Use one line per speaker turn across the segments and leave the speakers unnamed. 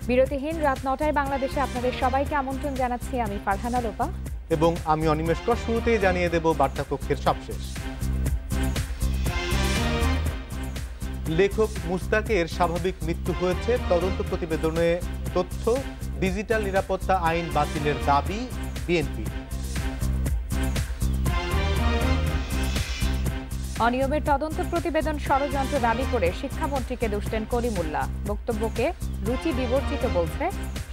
বিরতিহীন রাত ৯টায় বাংলাদেশে আপনাদের সবাইকে আমন্ত্রণ জানাচ্ছি আমি ফারহানা লোপা
এবং আমি অনিমেষ কর। শুরুতেই জানিয়ে দেব বার্তাকক্ষের সবশেষ। লেখক মুস্তাকের স্বাভাবিক মৃত্যু হয়েছে, তদন্ত প্রতিবেদনে তথ্য। ডিজিটাল নিরাপত্তা আইন বাতিলের দাবি বিএনপি।
অনিয়মের তদন্ত প্রতিবেদন ষড়যন্ত্র দাবি করে শিক্ষামন্ত্রীকে দুষলেন কলিমুল্লাহ। বক্তব্যকে রুচি বিবর্জিত বলছে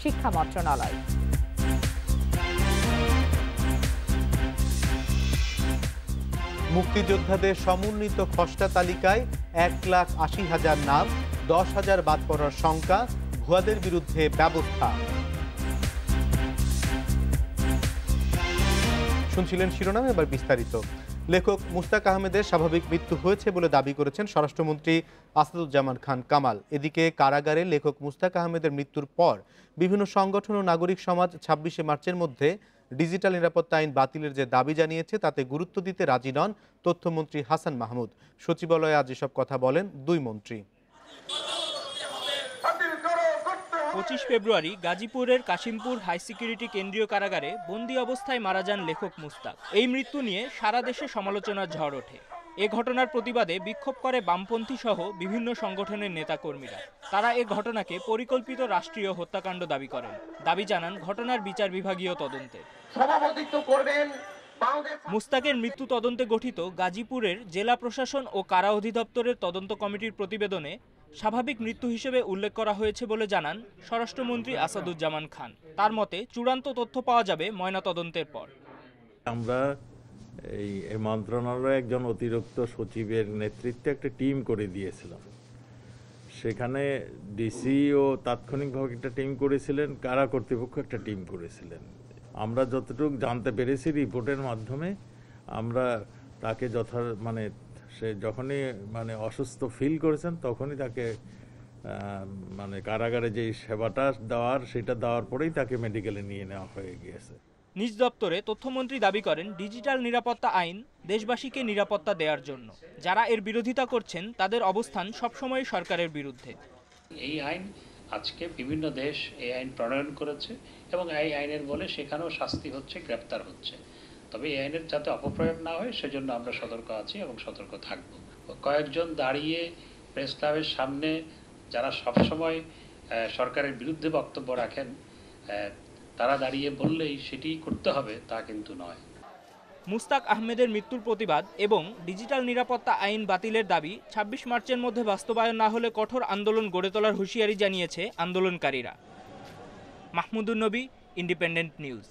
শিক্ষা মন্ত্রণালয়।
মুক্তিযোদ্ধাদের সমন্বিত খসড়া তালিকায় 1,80,000 নাম, 10,000 বাদ পড়ার শঙ্কা, ভুয়াদের বিরুদ্ধে ব্যবস্থা। শুনছিলেন শিরোনাম, এবার বিস্তারিত। লেখক মুস্তাক আহমেদের স্বাভাবিক মৃত্যু হয়েছে বলে দাবি করেছেন স্বরাষ্ট্রমন্ত্রী আসাদুজ্জামান খান কামাল। এদিকে কারাগারে লেখক মুস্তাক আহমেদের মৃত্যুর পর বিভিন্ন সংগঠন ও নাগরিক সমাজ 26শে মার্চের মধ্যে ডিজিটাল নিরাপত্তা আইন বাতিলের যে দাবি জানিয়েছে তাতে গুরুত্ব দিতে রাজি নন তথ্যমন্ত্রী হাসান মাহমুদ। সচিবালয়ে আজ এসব কথা বলেন দুই মন্ত্রী।
25 ফেব্রুয়ারি গাজীপুরের কাশিমপুর হাই সিকিউরিটি কেন্দ্রীয় কারাগারে বন্দি অবস্থায় মারা যান লেখক মুস্তাক। এই মৃত্যু নিয়ে সারা দেশে সমালোচনার ঝড় ওঠে। এ ঘটনার প্রতিবাদে বিক্ষোভ করে বামপন্থী সহ বিভিন্ন সংগঠনের নেতাকর্মীরা। তারা এ ঘটনাকে পরিকল্পিত রাষ্ট্রীয় হত্যাকাণ্ড দাবি করেন। দাবি জানান ঘটনার বিচার বিভাগীয় তদন্তে। মুস্তাকের মৃত্যু তদন্তে গঠিত গাজীপুরের জেলা প্রশাসন ও কারা অধিদপ্তরের তদন্ত কমিটির প্রতিবেদনে স্বাভাবিক মৃত্যু হিসেবে উল্লেখ করা হয়েছে বলে জানান স্বরাষ্ট্রমন্ত্রী আসাদুজ্জামান খান। তার মতে চূড়ান্ত তথ্য পাওয়া যাবে ময়নাতদন্তের পর।
আমরা এই মন্ত্রণালয়ে একজন অতিরিক্ত সচিবের নেতৃত্বে একটা টিম করে দিয়েছিলাম। সেখানে ডিসি ও তাৎক্ষণিকভাবে একটা টিম করেছিলেন, কারা কর্তৃপক্ষ একটা টিম করেছিলেন। আমরা যতটুকু জানতে পেরেছি রিপোর্টের মাধ্যমে, আমরা তাকে সে যখনই অসুস্থ ফিল করেছেন তখনই তাকে কারাগারে যে সেবাটা সেটা দেওয়ার পরেই তাকে মেডিকেলে নিয়ে নেওয়া হয়ে গিয়েছে।
নিজ দপ্তরে তথ্যমন্ত্রী দাবি করেন ডিজিটাল নিরাপত্তা আইন দেশবাসীকে নিরাপত্তা দেওয়ার জন্য। যারা এর বিরোধিতা করছেন তাদের অবস্থান সবসময় সরকারের বিরুদ্ধে।
এই আইন আজকে বিভিন্ন দেশ এই আইন প্রণয়ন করেছে এবং এই আইনের বলে সেখানেও শাস্তি হচ্ছে, গ্রেপ্তার হচ্ছে। তবে এই আইনের যাতে অপপ্রয়োগ না হয় সেজন্য আমরা সতর্ক আছি এবং সতর্ক থাকব। কয়েকজন দাঁড়িয়ে প্রেস ক্লাবের সামনে যারা সবসময় সরকারের বিরুদ্ধে বক্তব্য রাখেন, তারা দাঁড়িয়ে বললেই সেটি করতে হবে তা কিন্তু নয়।
মুস্তাক আহমেদের মৃত্যুর প্রতিবাদ এবং ডিজিটাল নিরাপত্তা আইন বাতিলের দাবি 26 মার্চের মধ্যে বাস্তবায়ন না হলে কঠোর আন্দোলন গড়ে তোলার হুঁশিয়ারি জানিয়েছে আন্দোলনকারীরা। মাহমুদুন নবী, ইন্ডিপেন্ডেন্ট নিউজ।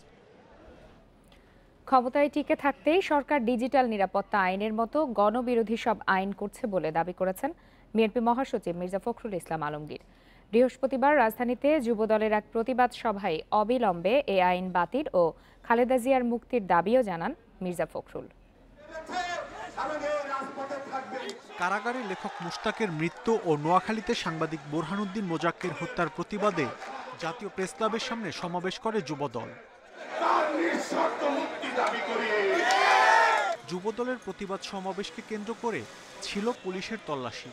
ক্ষমতায় টিকে থাকতেই সরকার ডিজিটাল নিরাপত্তা আইনের মতো গণবিরোধী সব আইন করছে বলে দাবি করেছেন বিএনপি মহাসচিব মির্জা ফখরুল ইসলাম আলমগীর। বৃহস্পতিবার রাজধানীতে যুবদলের এক প্রতিবাদ সভায় অবিলম্বে এ আইন বাতিল ও খালেদা জিয়ার মুক্তির দাবিও জানান মির্জা ফখরুল।
কারাগারে লেখক মুস্তাকের মৃত্যু ও নোয়াখালীতে সাংবাদিক বোরহানুদ্দিন মোজাক্কের হত্যার প্রতিবাদে জাতীয় প্রেসক্লাবের সামনে সমাবেশ করে যুবদল। যুবদলের প্রতিবাদ সমাবেশকে কেন্দ্র করে ছিল পুলিশের তল্লাশি।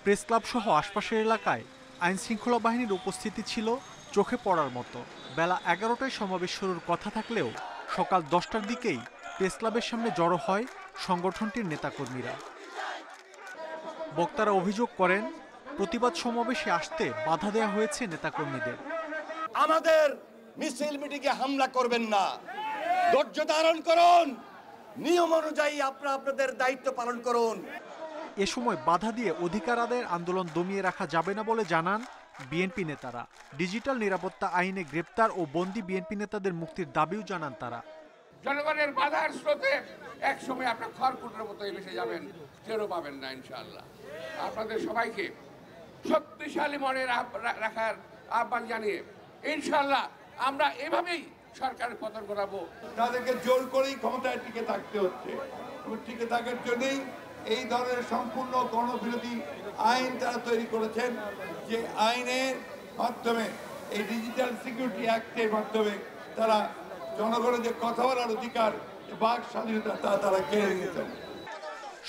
প্রেসক্লাব সহ আশপাশের এলাকায় আইন শৃঙ্খলা বাহিনীর উপস্থিতি ছিল চোখে পড়ার মতো। বেলা 11টায় সমাবেশ শুরুর কথা থাকলেও সকাল 10টার দিকেই প্রেসক্লাবের সামনে জড়ো হয় সংগঠনটির নেতাকর্মীরা। বক্তারা অভিযোগ করেন প্রতিবাদ সমাবেশে আসতে বাধা দেওয়া হয়েছে নেতাকর্মীদের।
আমাদের মিছিল মিটিংয়ে হামলা করবেন না, ধৈর্য ধারণ করুন, নিয়ম অনুযায়ী আপনারা আপনাদের দায়িত্ব পালন করুন।
এ সময় বাধা দিয়ে অধিকার আদায়ের আন্দোলন দমিয়ে রাখা যাবে না বলে জানান বিএনপি নেতারা। ডিজিটাল নিরাপত্তা আইনে গ্রেপ্তার ও বন্দী বিএনপি নেতাদের মুক্তির দাবিও জানান তারা।
জনগণের বাধার স্রোতে একসময় আপনার খড়কুটোর মতো ভেসে যাবেন, টেরও পাবেন না ইনশাআল্লাহ। আপনাদের সবাইকে শক্তিশালী মনে রাখার আহ্বান জানিয়ে ইনশাআল্লাহ আমরা এভাবেই সরকারের পতন ঘটাবো।
তাদেরকে জোর করেই ক্ষমতায় টিকে থাকতে হচ্ছে এবং টিকে থাকার জন্যই এই ধরনের সম্পূর্ণ গণবিরোধী আইন তারা তৈরি করেছেন, যে আইনের মাধ্যমে এই ডিজিটাল সিকিউরিটি অ্যাক্টের মাধ্যমে তারা জনগণের যে কথা বলার অধিকার, বাক স্বাধীনতা তা তারা কেড়ে নিয়েছেন।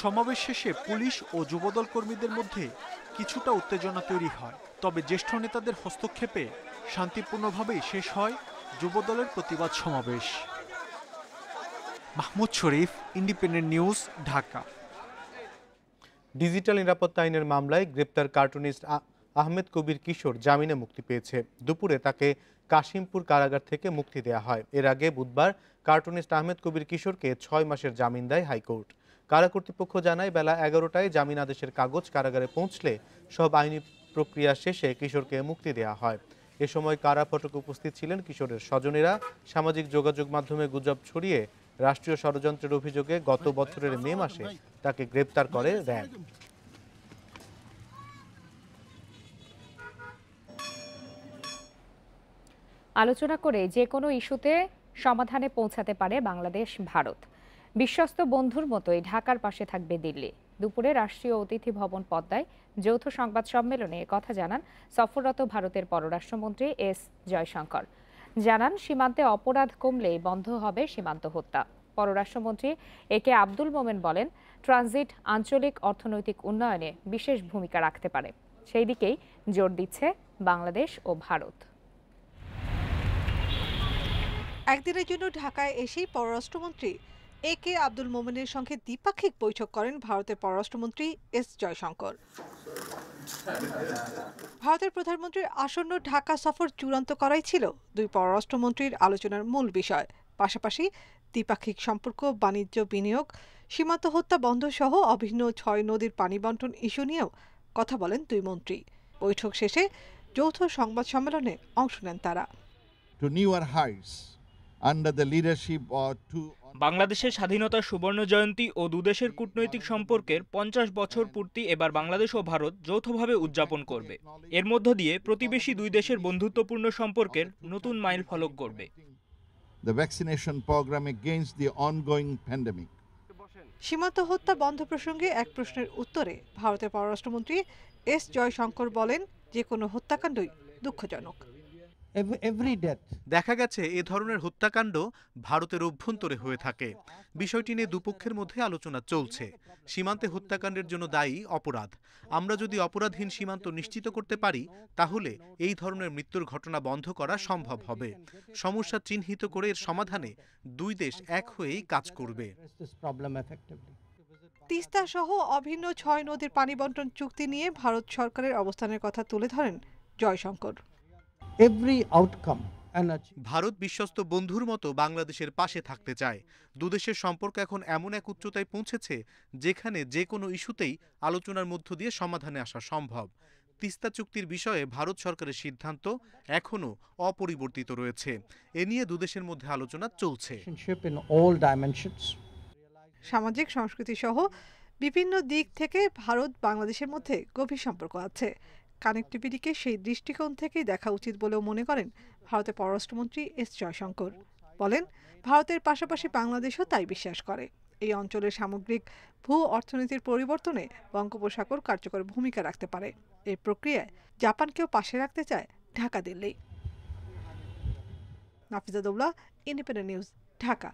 সমাবেশ শেষে পুলিশ ও যুবদল কর্মীদের মধ্যে কিছুটা উত্তেজনা তৈরি হয়, তবে জ্যেষ্ঠ নেতাদের হস্তক্ষেপে শান্তিপূর্ণভাবেই শেষ হয় যুবদলের প্রতিবাদ সমাবেশ। মাহমুদ শরীফ, ইন্ডিপেন্ডেন্ট নিউজ, ঢাকা।
ডিজিটাল নিরাপত্তা আইনের মামলায় গ্রেপ্তার কার্টুনিস্ট আহমেদ কবির কিশোর জামিনে মুক্তি পেয়েছে। দুপুরে তাকে কাশিমপুর কারাগার থেকে মুক্তি দেওয়া হয়। এর আগে বুধবার কার্টুনিস্ট আহমেদ কবির কিশোরকে 6 মাসের জামিন দেয় হাইকোর্ট। কারা কর্তৃপক্ষ জানায় বেলা 11টায় জামিন আদেশের কাগজ কারাগারে পৌঁছলে সব আইনি প্রক্রিয়া শেষে কিশোরকে মুক্তি দেওয়া হয়। এ সময় কারা ফটকে উপস্থিত ছিলেন কিশোরের স্বজনেরা। সামাজিক যোগাযোগ মাধ্যমে গুজব ছড়িয়ে রাষ্ট্রীয় ষড়যন্ত্রের অভিযোগে গত বছরের মে মাসে তাকে গ্রেপ্তার করে র্যাব।
আলোচনা করে যে কোনো ইস্যুতে সমাধানে পৌঁছাতে পারে বাংলাদেশ ভারত। বিশ্বস্ত বন্ধুর মতোই ঢাকার পাশে থাকবে দিল্লি। দুপুরে রাষ্ট্রীয় অতিথি ভবন পদ্মায় যৌথ সংবাদ সম্মেলনে কথা জানান সফররত ভারতের পররাষ্ট্রমন্ত্রী এস জয়শঙ্কর। জানান সীমান্তে অপরাধ কমলেই বন্ধ হবে সীমান্ত হত্যা। পররাষ্ট্রমন্ত্রী একে আব্দুল মোমেন বলেন, ট্রানজিট আঞ্চলিক অর্থনৈতিক উন্নয়নে বিশেষ ভূমিকা রাখতে পারে। সেই দিকেই জোর দিচ্ছে বাংলাদেশ ও ভারত।
একদিনের জন্য ঢাকায় এসেই পররাষ্ট্রমন্ত্রী একে আব্দুল মোমেনের সঙ্গে দ্বিপাক্ষিক বৈঠক করেন ভারতের পররাষ্ট্রমন্ত্রী এস জয়শঙ্কর। ভারতের প্রধানমন্ত্রীর আসন্ন ঢাকা সফর চূড়ান্ত করাই ছিল দুই পররাষ্ট্রমন্ত্রীর আলোচনার মূল বিষয়। পাশাপাশি দ্বিপাক্ষিক সম্পর্ক, বাণিজ্য, বিনিয়োগ, সীমান্ত হত্যা বন্ধ সহ অভিন্ন 6 নদীর পানি বন্টন ইস্যু নিয়েও কথা বলেন দুই মন্ত্রী। বৈঠক শেষে যৌথ সংবাদ সম্মেলনে অংশ নেন তারা।
বাংলাদেশের স্বাধীনতার সুবর্ণ জয়ন্তী ও দুদেশের কূটনৈতিক সম্পর্কের 50 বছর পূর্তি এবার বাংলাদেশ ও ভারত যৌথভাবে উদযাপন করবে। এর মধ্য দিয়ে প্রতিবেশী দুই দেশের বন্ধুত্বপূর্ণ সম্পর্কের নতুন মাইল ফলক গড়বে।
সীমান্ত হত্যা বন্ধ প্রসঙ্গে এক প্রশ্নের উত্তরে ভারতের পররাষ্ট্রমন্ত্রী এস জয়শঙ্কর বলেন, যে কোনো হত্যাকাণ্ডই দুঃখজনক।
দেখা গেছে এ ধরনের হত্যাকাণ্ড ভারতের অভ্যন্তরে হয়ে থাকে। বিষয়টি নিয়ে দুপক্ষের মধ্যে আলোচনা চলছে। সীমান্তে হত্যাকাণ্ডের জন্য দায়ী অপরাধ। আমরা যদি অপরাধহীন সীমান্ত নিশ্চিত করতে পারি, তাহলে এই ধরনের মৃত্যুর ঘটনা বন্ধ করা সম্ভব হবে। সমস্যা চিহ্নিত করে এর সমাধানে দুই দেশ এক হয়েই কাজ করবে।
তিস্তা সহ অভিন্ন 6 নদীর পানি বন্টন চুক্তি নিয়ে ভারত সরকারের অবস্থানের কথা তুলে ধরেন জয়শঙ্কর।
ভারত বিশ্বস্ত বন্ধুর মতো বাংলাদেশের পাশে থাকতে চায়। দুদেশের সম্পর্ক এখন এমন এক উচ্চতায় পৌঁছেছে যেখানে যে কোনো ইস্যুতেই আলোচনার মধ্য দিয়ে সমাধানে আসা সম্ভব। তিস্তা চুক্তির বিষয়ে ভারত সরকারের সিদ্ধান্ত এখনও অপরিবর্তিত রয়েছে। এ নিয়ে দুদেশের মধ্যে আলোচনা চলছে।
সামাজিক সংস্কৃতি সহ বিভিন্ন দিক থেকে ভারত বাংলাদেশের মধ্যে গভীর সম্পর্ক আছে। কানেক্টিভিটিকে সেই দৃষ্টিকোণ থেকেই দেখা উচিত বলেও মনে করেন ভারতের পররাষ্ট্রমন্ত্রী এস জয়শঙ্কর। বলেন, ভারতের পাশাপাশি বাংলাদেশও তাই বিশ্বাস করে। এই অঞ্চলের সামগ্রিক ভূ অর্থনীতির পরিবর্তনে বঙ্গোপসাগর কার্যকর ভূমিকা রাখতে পারে। এই প্রক্রিয়ায় জাপানকেও পাশে রাখতে চায় ঢাকা দিল্লি। Nafiza Daula, Independent news, Dhaka.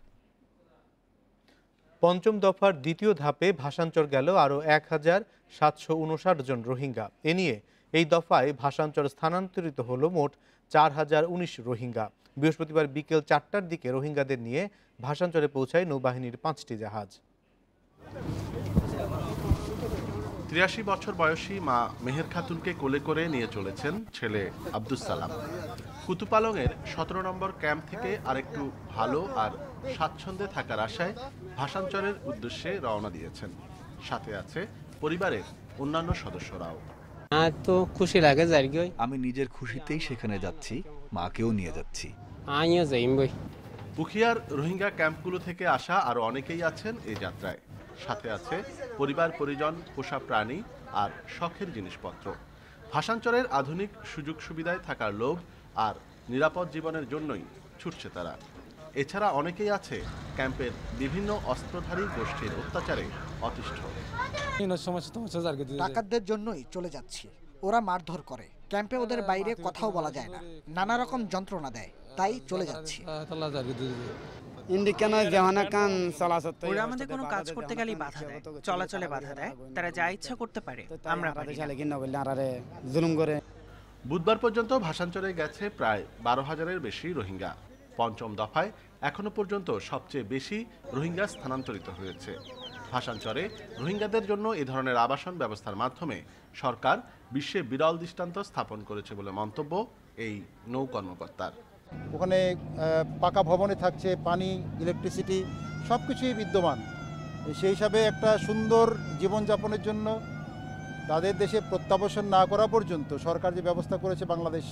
পঞ্চম দফার দ্বিতীয় ধাপে ভাষান্তর গেল আরও 1759 জন রোহিঙ্গা। এ নিয়ে এই দফায় ভাষান্তর স্থানান্তরিত হল মোট 4019 রোহিঙ্গা। বৃহস্পতিবার বিকেল 4টার দিকে রোহিঙ্গাদের নিয়ে ভাষান্তরে পৌঁছায় নৌবাহিনীর 5টি জাহাজ।
83 বছর বয়সী মা মেহের খাতুনকে কোলে করে নিয়ে চলেছেন ছেলে আব্দুস সালাম। কুতুপালংয়ের 17 নম্বর ক্যাম্প থেকে আরেকটু ভালো আর স্বাচ্ছন্দ্যে থাকার আশায় ভাষান্তরের উদ্দেশ্যে রওনা দিয়েছেন। সাথে আছে পরিবারের অন্যান্য সদস্যরাও।
তো খুশি লাগে,
আমি নিজের খুশিতেই সেখানে যাচ্ছি, মাকেও নিয়ে যাচ্ছি।
উখিয়ার রোহিঙ্গা ক্যাম্পগুলো থেকে আসা আরো অনেকেই আছেন এই যাত্রায়। সাথে আছে পরিবার পরিজন, পোষা প্রাণী আর শখের জিনিসপত্র। ভাষান্তরের আধুনিক সুযোগ সুবিধায় থাকার লোভ আর নিরাপদ জীবনের জন্যই ছুটছে তারা। এছাড়া অনেকেই আছে ক্যাম্পের বিভিন্ন অস্ত্রধারী গোষ্ঠীর অত্যাচারে অতিষ্ঠ।
ডাকাতদের জন্যই চলে যাচ্ছি। ওরা মারধর করে, ক্যাম্পে ওদের বাইরে কথাও বলা যায় না, নানা রকম যন্ত্রণা দেয়, তাই চলে যাচ্ছি।
ওরা আমাদের কোনো কাজ করতে গেলেই বাধা দেয়, চলাচলে বাধা দেয়, তারা যা ইচ্ছা করতে পারে, আমরা পারি না।
বুধবার পর্যন্ত ভাষাঞ্চলে গেছে প্রায় 12,000-এর বেশি রোহিঙ্গা। পঞ্চম দফায় এখনো পর্যন্ত সবচেয়ে বেশি রোহিঙ্গা স্থানান্তরিত হয়েছে। ভাষাঞ্চলে রোহিঙ্গাদের জন্য এ ধরনের আবাসন ব্যবস্থার মাধ্যমে সরকার বিশ্বে বিরল দৃষ্টান্ত স্থাপন করেছে বলে মন্তব্য এই নৌ কর্মকর্তার।
ওখানে পাকা ভবনে থাকছে, পানি, ইলেকট্রিসিটি সব কিছুই বিদ্যমান। সেই হিসাবে একটা সুন্দর জীবনযাপনের জন্য তাদের দেশে প্রত্যাবর্তন না করা পর্যন্ত সরকার যে ব্যবস্থা করেছে বাংলাদেশ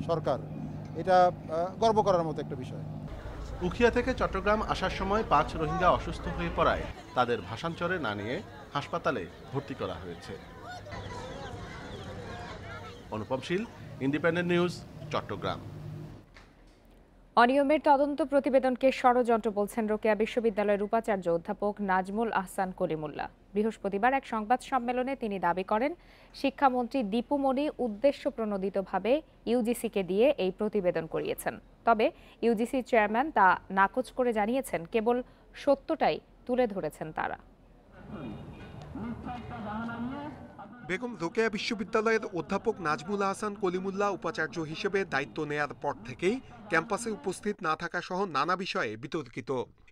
সরকার, এটা গর্ব করার মতো একটা বিষয়।
উখিয়া থেকে চট্টগ্রাম আসার সময় 5 রোহিঙ্গা অসুস্থ হয়ে পড়ায় তাদের ভাষাঞ্চলে না নিয়ে হাসপাতালে ভর্তি করা হয়েছে। অনুপম শীল, ইন্ডিপেন্ডেন্ট নিউজ, চট্টগ্রাম।
অনিয়মের তদন্ত প্রতিবেদনকে ষড়যন্ত্র বলছেন রোকেয়া বিশ্ববিদ্যালয়ের উপাচার্য অধ্যাপক নাজমুল আহসান কলিমুল্লাহ। বৃহস্পতিবার এক সংবাদ সম্মেলনে তিনি দাবি করেন, শিক্ষামন্ত্রী দীপু মনি উদ্দেশ্যপ্রণোদিতভাবে ইউজিসিকে দিয়ে এই প্রতিবেদন করিয়েছেন। তবে ইউজিসি চেয়ারম্যান তা নাকচ করে জানিয়েছেন, কেবল সত্যটাই তুলে ধরেছেন তারা।
বেগম রোকেয়া বিশ্ববিদ্যালয়ের অধ্যাপক নাজমুল আহসান কলিমুল্লাহ উপাচার্য হিসেবে দায়িত্ব নেয়ার পর থেকেই ক্যাম্পাসে উপস্থিত না থাকা সহ নানা বিষয়ে বিতর্কিত।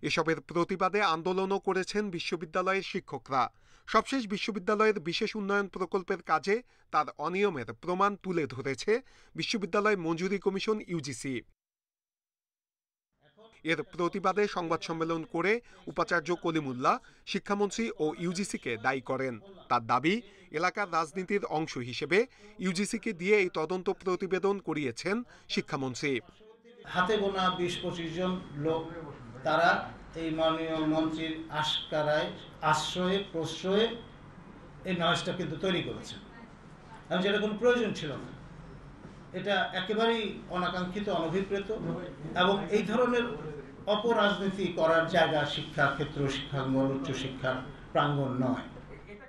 এসবের প্রতিবাদে আন্দোলনও করেছেন বিশ্ববিদ্যালয়ের শিক্ষকরা। সবশেষ বিশ্ববিদ্যালয়ের বিশেষ উন্নয়ন প্রকল্পের কাজে তার অনিয়মের প্রমাণ তুলে ধরেছে বিশ্ববিদ্যালয় মঞ্জুরি কমিশন ইউজিসি। এর প্রতিবাদে সংবাদ সম্মেলন করে উপাচার্য কলিমুল্লাহ শিক্ষামন্ত্রী ও ইউজিসিকে দায়ী করেন। তার দাবি, এলাকার রাজনীতির অংশ হিসেবে ইউজিসিকে দিয়ে এই তদন্ত প্রতিবেদন করিয়েছেন শিক্ষামন্ত্রী।
হাতে গোনা 20-25 জন লোক তারা এই মাননীয় মন্ত্রীর আশকারায় আশ্রয়ে প্রশ্রয়ে এই নয়েজটা কিন্তু তৈরি করেছে, এবং যেটা কোনো প্রয়োজন ছিল না। এটা একেবারেই অনাকাঙ্ক্ষিত, অনভিপ্রেত, এবং এই ধরনের অপরাজনীতি করার জায়গা শিক্ষা ক্ষেত্র, শিক্ষাঙ্গন, উচ্চশিক্ষার প্রাঙ্গণ নয়।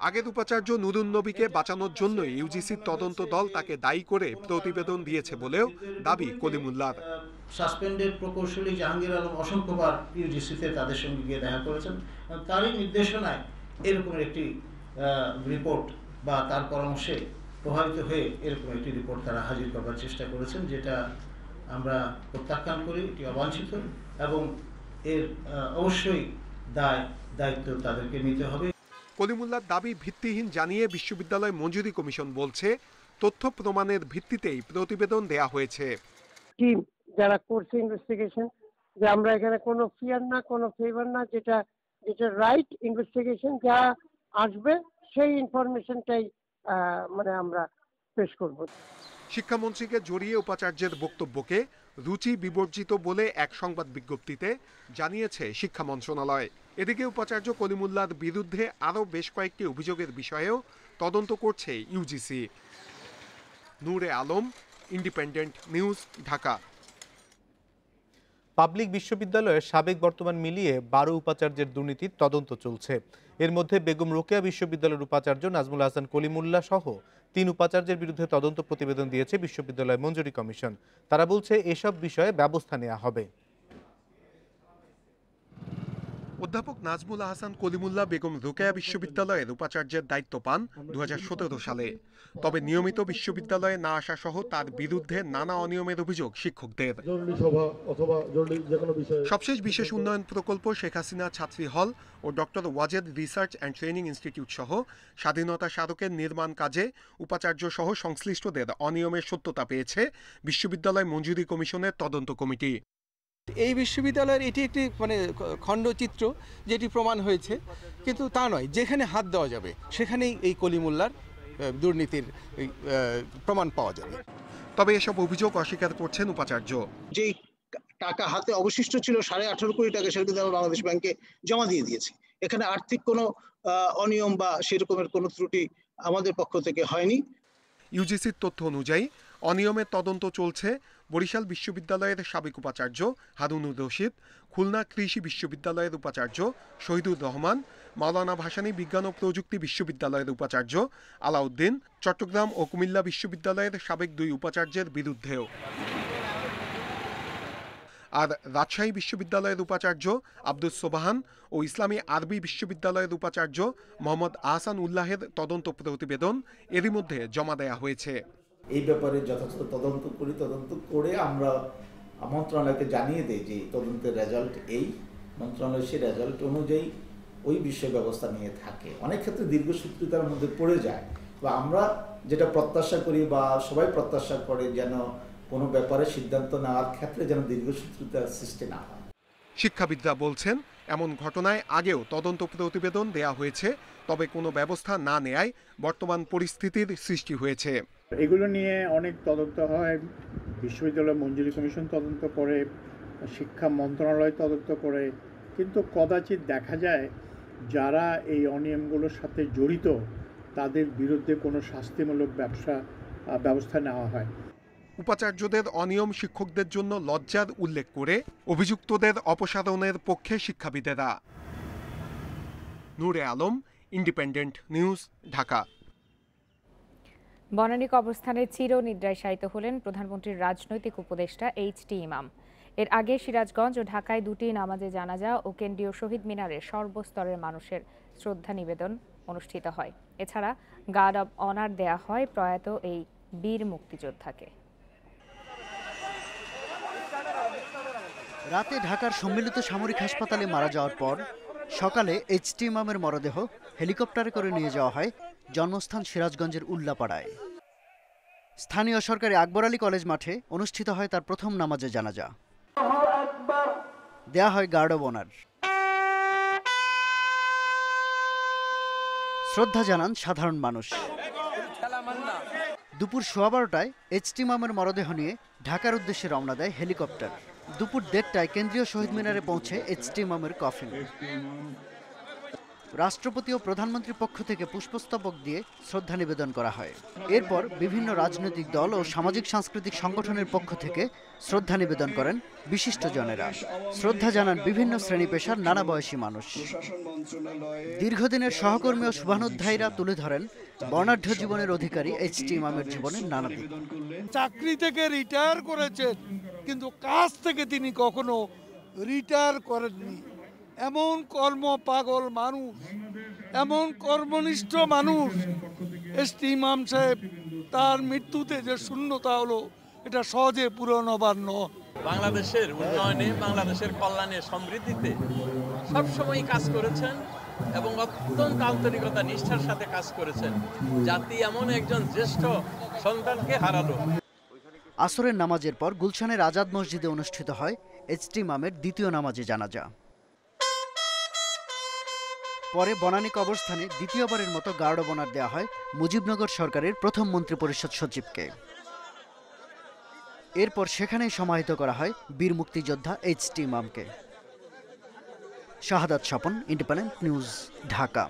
আগের উপাচার্য নুরুন নবীকে বাঁচানোর জন্য ইউজিসির তদন্ত দল তাকে দায়ী করে প্রতিবেদন দিয়েছে বলেও দাবি কলিমুল্লাহর।
সাসপেন্ডেড প্রকৌশলী জাহাঙ্গীর আলম অসংখ্যবার ইউজিসিতে তাদের সঙ্গে গিয়ে দেখা করেছেন, তারই নির্দেশনায় এরকম একটি রিপোর্ট বা তার পরামর্শে প্রভাবিত হয়ে এরকম একটি রিপোর্ট তারা হাজির করবার চেষ্টা করেছেন, যেটা আমরা প্রত্যাখ্যান করি। এটি অবাঞ্ছিত এবং এর অবশ্যই দায়িত্ব তাদেরকে নিতে হবে।
কলিমুল্লাহর দাবি ভিত্তিহীন জানিয়ে বিশ্ববিদ্যালয় মঞ্জুরি কমিশন বলছে, তথ্য প্রমাণের ভিত্তিতেই প্রতিবেদন দেয়া হয়েছে।
টিম যারা করছে ইনভেস্টিগেশন, যে আমরা এখানে কোনো ফিয়ার না, কোনো ফেভার না, যেটা রাইট ইনভেস্টিগেশন যা আসবে সেই ইনফরমেশনটাই মানে আমরা পেশ করব।
শিক্ষামন্ত্রীকে জড়িয়ে উপাচার্যের বক্তব্যকে রুচি বিবর্জিত বলে এক সংবাদ বিজ্ঞপ্তিতে জানিয়েছে শিক্ষা মন্ত্রণালয়। এদিকে উপাচার্য কলিমুল্লাহর বিরুদ্ধে আরও বেশ কয়েকটি অভিযোগের বিষয়েও তদন্ত করছে UGC. Noore Alam, Independent news, Dhaka.
Public বিশ্ববিদ্যালয়ের সাবেক বর্তমান মিলিয়ে 12 উপাচার্যের দুর্নীতির তদন্ত চলছে। এর মধ্যে বেগম রোকেয়া বিশ্ববিদ্যালয়ের উপাচার্য নাজমুল আহসান কলিমুল্লাহ সহ 3 উপাচার্যের বিরুদ্ধে তদন্ত প্রতিবেদন দিয়েছে বিশ্ববিদ্যালয় মঞ্জুরি কমিশন। তারা বলছে, এসব বিষয়ে ব্যবস্থা নেওয়া হবে।
অধ্যাপক নাজমুল আহসান কলিমুল্লাহ বেগম রোকেয়া বিশ্ববিদ্যালয়ের উপাচার্যের দায়িত্ব পান 2017 সালে। তবে নিয়মিত বিশ্ববিদ্যালয়ে না আসা সহ তার বিরুদ্ধে নানা অনিয়মের অভিযোগ শিক্ষকদের। সবশেষ বিশেষ উন্নয়ন প্রকল্প, শেখ হাসিনা ছাত্রী হল ও doctor Wazed research and training institute সহ স্বাধীনতা স্মারকের নির্মাণ কাজে উপাচার্য সহ সংশ্লিষ্টদের অনিয়মের সত্যতা পেয়েছে বিশ্ববিদ্যালয় মঞ্জুরি কমিশনের তদন্ত কমিটি।
এই বিশ্ববিদ্যালয়ের এটি একটি মানে খণ্ডচিত্র যেটি প্রমাণ হয়েছে, কিন্তু তা নয়, যেখানে হাত দেওয়া যাবে সেখানেই এই কলিমুল্লাহর দুর্নীতির প্রমাণ পাওয়া যাবে।
তবে এসব অভিযোগ অস্বীকার করছেন উপাচার্য।
যেই টাকা হাতে অবশিষ্ট ছিল 18.5 কোটি টাকা, সেটা কিন্তু আমরা বাংলাদেশ ব্যাংকে জমা দিয়ে দিয়েছি। এখানে আর্থিক কোনো অনিয়ম বা সেরকমের কোনো ত্রুটি আমাদের পক্ষ থেকে হয়নি।
ইউজিসির তথ্য অনুযায়ী অনিয়মের তদন্ত চলছে বরিশাল বিশ্ববিদ্যালয়ের সাবেক উপাচার্য হারুনুর রশিদ, খুলনা কৃষি বিশ্ববিদ্যালয়ের উপাচার্য শহীদুর রহমান, মাওলানা ভাসানী বিজ্ঞান ও প্রযুক্তি বিশ্ববিদ্যালয়ের উপাচার্য আলাউদ্দিন, চট্টগ্রাম ও কুমিল্লা বিশ্ববিদ্যালয়ের সাবেক 2 উপাচার্যের বিরুদ্ধেও। আর রাজশাহী বিশ্ববিদ্যালয়ের উপাচার্য আব্দুস সোবাহান ও ইসলামী আরবি বিশ্ববিদ্যালয়ের উপাচার্য মোহাম্মদ আহসান উল্লাহের তদন্ত প্রতিবেদন এরই মধ্যে জমা দেয়া হয়েছে।
এই ব্যাপারে যথাযথ তদন্ত করে আমরা মন্ত্রণালয়কে জানিয়ে দেই যে তদন্তের রেজাল্ট এই, মন্ত্রণালয় সেই রেজাল্ট অনুযায়ী ওই বিষয় ব্যবস্থা নিয়ে থাকে। অনেক ক্ষেত্রে দীর্ঘসূত্রিতার মধ্যে পড়ে যায়, বা আমরা যেটা প্রত্যাশা করি বা সবাই প্রত্যাশা করে যেন কোনো ব্যাপারে সিদ্ধান্ত নেওয়ার ক্ষেত্রে যেন দীর্ঘসূত্রিতার সৃষ্টি না হয়।
শিক্ষাবিদরা বলছেন এমন ঘটনায় আগেও তদন্ত প্রতিবেদন দেয়া হয়েছে, তবে কোনো ব্যবস্থা না নেয়ায় বর্তমান পরিস্থিতির সৃষ্টি হয়েছে।
এগুলো নিয়ে অনেক তদন্ত হয়, বিশ্ববিদ্যালয় মঞ্জুরি কমিশন তদন্ত করে, শিক্ষা মন্ত্রণালয় তদন্ত করে, কিন্তু কদাচিৎ দেখা যায় যারা এই অনিয়মগুলোর সাথে জড়িত তাদের বিরুদ্ধে কোনো শাস্তিমূলক ব্যবস্থা নেওয়া হয়।
উপাচার্যদের অনিয়ম শিক্ষকদের জন্য লজ্জার উল্লেখ করে অভিযুক্তদের অপসারণের পক্ষে শিক্ষাবিদেরা। নূরে আলম, ইন্ডিপেন্ডেন্ট নিউজ, ঢাকা।
বনানী কবরস্থানে চিরনিদ্রায় শায়িত হলেন প্রধানমন্ত্রীর রাজনৈতিক উপদেষ্টা এইচ.টি. ইমাম। এর আগে সিরাজগঞ্জ ও ঢাকায় দুটি নামাজে জানাজা ও কেন্দ্রীয় শহীদ মিনারে সর্বস্তরের মানুষের শ্রদ্ধা নিবেদন অনুষ্ঠিত হয়। এছাড়া গার্ড অব অনার দেয়া হয় প্রয়াত এই বীর মুক্তিযোদ্ধাকে।
রাতে ঢাকার সম্মিলিত সামরিক হাসপাতালে মারা যাওয়ার পর সকালে এইচ.টি. ইমামের মরদেহ হেলিকপ্টারে করে নিয়ে যাওয়া হয় জন্মস্থান সিরাজগঞ্জের উল্লাপাড়ায়। স্থানীয় সরকারি আকবর আলী কলেজ মাঠে অনুষ্ঠিত হয় তার প্রথম নামাজে জানাজা। দেয়া হয় গার্ড অব অনার। শ্রদ্ধা জানান সাধারণ মানুষ। দুপুর 12:15টায় এইচ.টি. ইমামের মরদেহ নিয়ে ঢাকার উদ্দেশ্যে রওনা দেয় হেলিকপ্টার। দুপুর 1:30টায় কেন্দ্রীয় শহীদ মিনারে পৌঁছে এইচ.টি. ইমামের কফিন। রাষ্ট্রপতি ও প্রধানমন্ত্রীর পক্ষ থেকে পুষ্পস্তবক দিয়ে শ্রদ্ধা নিবেদন করা হয়। এরপর বিভিন্ন রাজনৈতিক দল ও সামাজিক সাংস্কৃতিক সংগঠনের পক্ষ থেকে শ্রদ্ধা নিবেদন করেন বিশিষ্টজনেরা। শ্রদ্ধা জানান বিভিন্ন শ্রেণী পেশার নানা বয়সী মানুষ। দীর্ঘদিনের সহকর্মী ও শুভানুধ্যায়ীরা তুলে ধরেন বর্ণাঢ্য জীবনের অধিকারী এইচ.টি. ইমামের জীবনের নানা দিক।
চাকরি থেকে রিটায়ার করেছেন, কিন্তু কাজ থেকে তিনি কখনো রিটায়ার করেননি। এমন কর্ম পাগল মানুষ, এমন কর্মনিষ্ঠ মানুষ এইচ.টি. ইমাম সাহেব, তার মৃত্যুতে যে শূন্যতা হলো এটা সহজে পূরণ হবার নয়।
বাংলাদেশের উন্নয়নে, বাংলাদেশের কল্যাণে, সমৃদ্ধিতে সবসময় কাজ করেছেন এবং অত্যন্ত আন্তরিকতা নিষ্ঠার সাথে কাজ করেছেন। জাতি এমন একজন জ্যেষ্ঠ সন্তানকে হারালো।
আসরের নামাজের পর গুলশানের আজাদ মসজিদে অনুষ্ঠিত হয় এইচ.টি. ইমামের দ্বিতীয় নামাজে জানাজা। পরে বনানী কবরস্থানে দ্বিতীয়বারের মতো গার্ড অব অনার দেওয়া হয় মুজিবনগর সরকারের প্রথম মন্ত্রিপরিষদ সচিবকে। এরপর সেখানেই সমাহিত করা হয় বীর মুক্তিযোদ্ধা এইচ.টি. ইমামকে। শাহাদাত স্বপন, ইন্ডিপেন্ডেন্ট নিউজ, ঢাকা।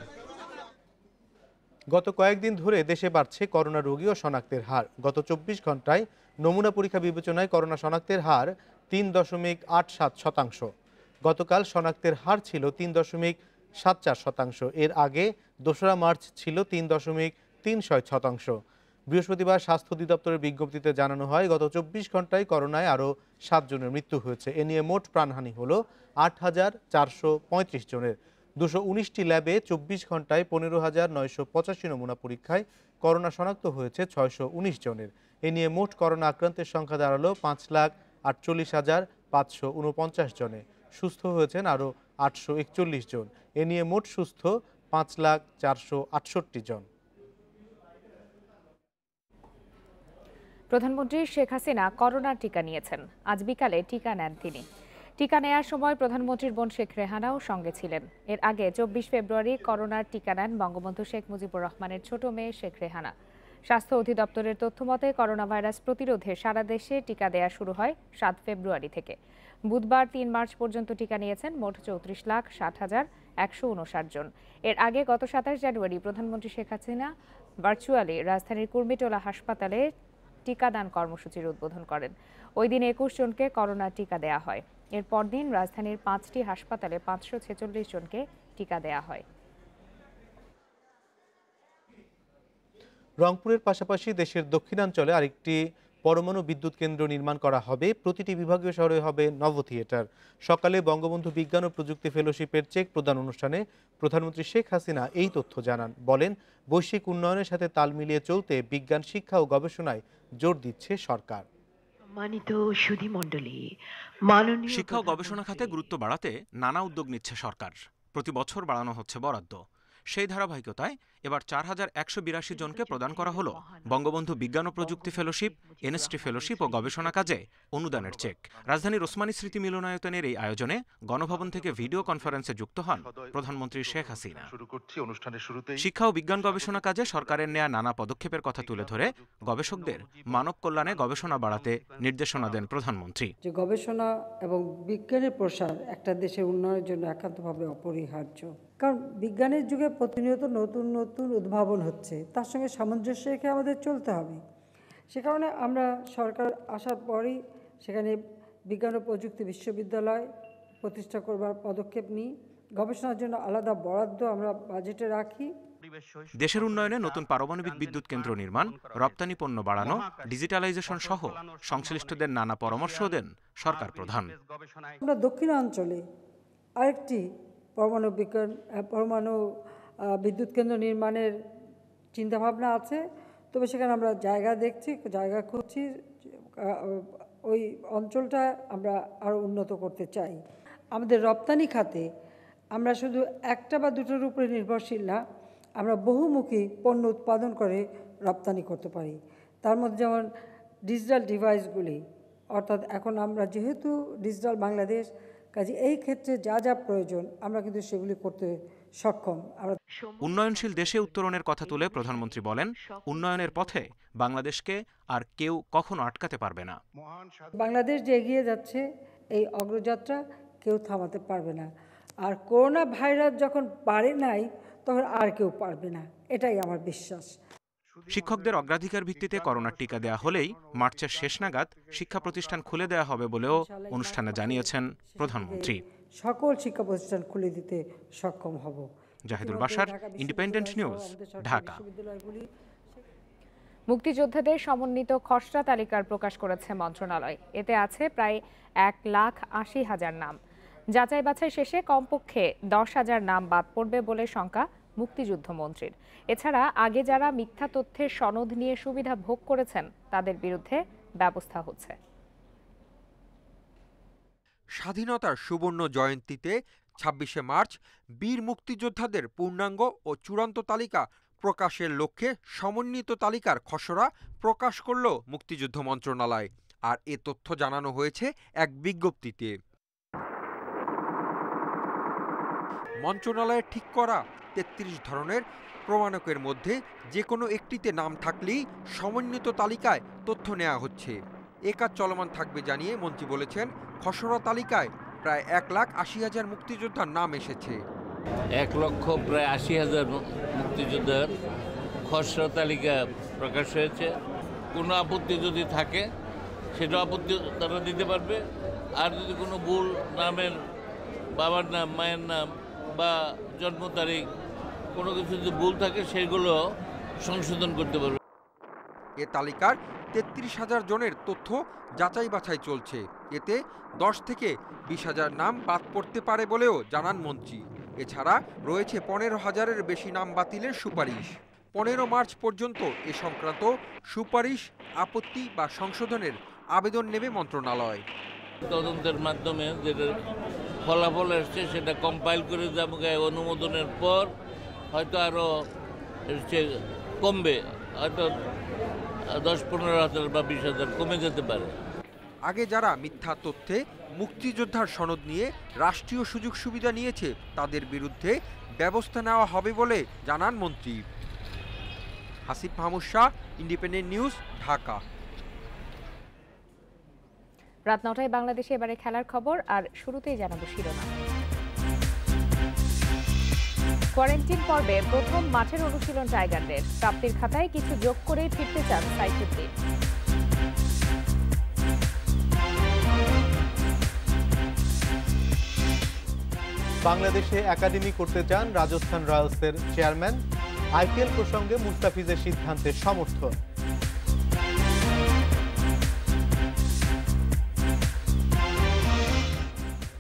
গত কয়েকদিন ধরে দেশে বাড়ছে করোনা রোগী ও শনাক্তের হার। গত 24 ঘন্টায় নমুনা পরীক্ষা বিবেচনায় করোনা শনাক্তের হার 3.87%। গতকাল শনাক্তের হার ছিল 3.74%। এর আগে 2রা মার্চ ছিল 3.36%। বৃহস্পতিবার স্বাস্থ্য অধিদপ্তরের বিজ্ঞপ্তিতে জানানো হয়, গত 24 ঘন্টায় করোনায় আরও 7 জনের মৃত্যু হয়েছে। এ নিয়ে মোট প্রাণহানি হল 8,435 জনের। 219টি ল্যাবে 24 ঘন্টায় 15,985 নমুনা পরীক্ষায় করোনা শনাক্ত হয়েছে 619 জনের। এ নিয়ে মোট করোনা আক্রান্তের সংখ্যা দাঁড়ালো 5,48,549 জনে। সুস্থ হয়েছেন আরও 841 জন। এ নিয়ে মোট সুস্থ 5,468 জন।
প্রধানমন্ত্রী শেখ হাসিনা করোনার টিকা নিয়েছেন। আজ বিকালে টিকা নেন তিনি। টিকা নেয়ার সময় প্রধানমন্ত্রীর বোন শেখ রেহানাও সঙ্গে ছিলেন। এর আগে 24 ফেব্রুয়ারি করোনার টিকা নেন বঙ্গবন্ধু শেখ মুজিবুর রহমানের ছোট মেয়ে শেখ রেহানা। স্বাস্থ্য অধিদপ্তরের তথ্য মতে করোনা ভাইরাস প্রতিরোধে সারা দেশে টিকা দেয়া শুরু হয় 7 ফেব্রুয়ারি থেকে। বুধবার 3 মার্চ পর্যন্ত টিকা নিয়েছেন মোট 34,60,159 জন। এর আগে গত 27 জানুয়ারি প্রধানমন্ত্রী শেখ হাসিনা ভার্চুয়ালি রাজধানীর কুর্মিটোলা হাসপাতালে টিকাদান কর্মসূচির উদ্বোধন করেন। ওই দিন 21 জনকে করোনা টিকা দেয়া হয়। এর পরদিন রাজধানীর 5টি হাসপাতালে 546 জনকে টিকা দেয়া হয়।
রংপুরের পাশাপাশি দেশের দক্ষিণাঞ্চলে আরেকটি পরমাণু বিদ্যুৎ কেন্দ্র নির্মাণ করা হবে। প্রতিটি বিভাগীয় শহরে হবে নভ থিয়েটার। সকালে বঙ্গবন্ধু বিজ্ঞান ও প্রযুক্তি ফেলোশিপের চেক প্রদান অনুষ্ঠানে প্রধানমন্ত্রী শেখ হাসিনা এই তথ্য জানান। বলেন, বৈশ্বিক উন্নয়নের সাথে তাল মিলিয়ে চলতে বিজ্ঞান শিক্ষা ও গবেষণায় জোর দিচ্ছে সরকার।
শিক্ষা ও গবেষণা খাতে গুরুত্ব বাড়াতে নানা উদ্যোগ নিচ্ছে সরকার। প্রতি বছর বাড়ানো হচ্ছে বরাদ্দ। সেই ধারাবাহিকতায় এবার 4182 জনকে প্রদান করা হলো বঙ্গবন্ধু বিজ্ঞান ও প্রযুক্তি ফেলোশিপ, এনএসটি ফেলোশিপ ও গবেষণা কাজে অনুদানের চেক। রাজধানীর ওসমানী স্মৃতি মিলনায়তনের এই আয়োজনে গণভবন থেকে ভিডিও কনফারেন্সে যুক্ত হন প্রধানমন্ত্রী শেখ হাসিনা। শিক্ষা ও বিজ্ঞান গবেষণা কাজে সরকারের নেয়া নানা পদক্ষেপের কথা তুলে ধরে গবেষকদের মানব কল্যাণে গবেষণা বাড়াতে নির্দেশনা দেন প্রধানমন্ত্রী।
যে গবেষণা এবং বিজ্ঞানের প্রসার একটা দেশের উন্নয়নের জন্য একান্তভাবে অপরিহার্য। কারণ বিজ্ঞানের যুগে প্রতিনিয়ত নতুন নতুন উদ্ভাবন হচ্ছে, তার সঙ্গে সামঞ্জস্য রেখে আমাদের চলতে হবে। সে কারণে আমরা সরকার আসার পরই সেখানে বিজ্ঞান ও প্রযুক্তি বিশ্ববিদ্যালয় প্রতিষ্ঠা করবার পদক্ষেপ নিই। গবেষণার জন্য আলাদা বরাদ্দ আমরা বাজেটে রাখি।
দেশের উন্নয়নে নতুন পারমাণবিক বিদ্যুৎ কেন্দ্র নির্মাণ, রপ্তানি পণ্য বাড়ানো, ডিজিটালাইজেশন সহ সংশ্লিষ্টদের নানা পরামর্শ দেন সরকার প্রধান।
আমরা দক্ষিণাঞ্চলে আরেকটি পরমাণু বিদ্যুৎ কেন্দ্র নির্মাণের চিন্তাভাবনা আছে। তবে সেখানে আমরা জায়গা খুঁজছি। ওই অঞ্চলটা আমরা আরও উন্নত করতে চাই। আমাদের রপ্তানি খাতে আমরা শুধু একটা বা দুটোর উপরে নির্ভরশীল না, আমরা বহুমুখী পণ্য উৎপাদন করে রপ্তানি করতে পারি। তার মধ্যে যেমন ডিজিটাল ডিভাইসগুলি, অর্থাৎ এখন আমরা যেহেতু ডিজিটাল বাংলাদেশ, কাজে এই ক্ষেত্রে যা যা প্রয়োজন আমরা কিন্তু সেগুলি করতে সক্ষম।
উন্নয়নশীল দেশে উত্তরণের কথা তুলে প্রধানমন্ত্রী বলেন, উন্নয়নের পথে বাংলাদেশকে আর কেউ কখনো আটকাতে পারবে না।
বাংলাদেশ যে এগিয়ে যাচ্ছে, এই অগ্রযাত্রা কেউ থামাতে পারবে না। আর করোনা ভাইরাস যখন পারে নাই, তখন আর কেউ পারবে না, এটাই আমার বিশ্বাস।
শিক্ষকদের অগ্রাধিকার ভিত্তিতে করোনার টিকা দেয়া হলেই মার্চের শেষ নাগাদ শিক্ষা প্রতিষ্ঠান খুলে দেয়া হবে বলেও অনুষ্ঠানে জানিয়েছেন প্রধানমন্ত্রী।
সকল শিক্ষা প্রতিষ্ঠান খুলে দিতে সক্ষম হব।
Zahidul Bashar, independent news, Dhaka.
মুক্তিযোদ্ধাদের সমন্বিত খসড়া তালিকার প্রকাশ করেছে মন্ত্রণালয়। এতে আছে প্রায় 1,80,000 নাম। যাচাই বাছাই শেষে কমপক্ষে 10,000 নাম বাদ পড়বে বলে শঙ্কা মুক্তিযুদ্ধ মন্ত্রীর। এছাড়া আগে যারা মিথ্যা তথ্যের সনদ নিয়ে সুবিধা ভোগ করেছেন তাদের বিরুদ্ধে ব্যবস্থা হচ্ছে।
স্বাধীনতার সুবর্ণ জয়ন্তীতে 26শে মার্চ বীর মুক্তিযোদ্ধাদের পূর্ণাঙ্গ ও চূড়ান্ত তালিকা প্রকাশের লক্ষ্যে সমন্বিত তালিকার খসড়া প্রকাশ করল মুক্তিযুদ্ধ মন্ত্রণালয়। আর এ তথ্য জানানো হয়েছে এক বিজ্ঞপ্তিতে। মন্ত্রণালয়ের ঠিক করা 33 ধরনের প্রমাণকের মধ্যে যে কোনো একটিতে নাম থাকলেই সমন্বিত তালিকায় তথ্য নেওয়া হচ্ছে। এ কাজ চলমান থাকবে জানিয়ে মন্ত্রী বলেছেন, খসড়া তালিকায় প্রায় 1,80,000 মুক্তিযোদ্ধার নাম এসেছে।
1,80,000 মুক্তিযোদ্ধার খসড়া তালিকা প্রকাশ হয়েছে। কোনো আপত্তি যদি থাকে সেটা আপত্তি তারা দিতে পারবে। আর যদি কোনো ভুল নামের, বাবার নাম, মায়ের নাম বা জন্ম তারিখ কোনো কিছু যদি ভুল থাকে সেগুলো সংশোধন করতে পারবে।
এ তালিকার 33,000 জনের তথ্য যাচাই বাছাই চলছে। এতে 10 থেকে 20,000 নাম বাদ পড়তে পারে বলেও জানান মন্ত্রী। এছাড়া রয়েছে 15,000-এর বেশি নাম বাতিলের সুপারিশ। 15 মার্চ পর্যন্ত এ সংক্রান্ত সুপারিশ, আপত্তি বা সংশোধনের আবেদন নেবে মন্ত্রণালয়।
তদন্তের মাধ্যমে যেটা ফলাফল এসছে সেটা কম্পাইল করে অনুমোদনের পর হয়তো আরও কমবে, হয়তো 10-15,000 বা 20,000 কমে যেতে পারে।
আগে যারা মিথ্যা তথ্যে মুক্তিযোদ্ধার সনদ নিয়ে রাষ্ট্রীয় সুযোগ সুবিধা নিয়েছে তাদের বিরুদ্ধে ব্যবস্থা নেওয়া হবে বলে জানান মন্ত্রী। Hasib Mahmud Shah, independent news, Dhaka.
রাত 9টায় বাংলাদেশে এবারে খেলার খবর, আর শুরুতেই জানাবো শিরোনাম। কোয়ারেন্টিন পর্বে প্রথম মাঠের অনুশীলন টাইগারদের। প্রাপ্তির খাতায় কিছু যোগ করেই ফিরতে চান সাইফুদ্দিন।
বাংলাদেশে একাডেমি করতে চান রাজস্থান রয়্যালসের চেয়ারম্যান। আইপিএল প্রসঙ্গে মুস্তাফিজের সিদ্ধান্তে সমর্থন।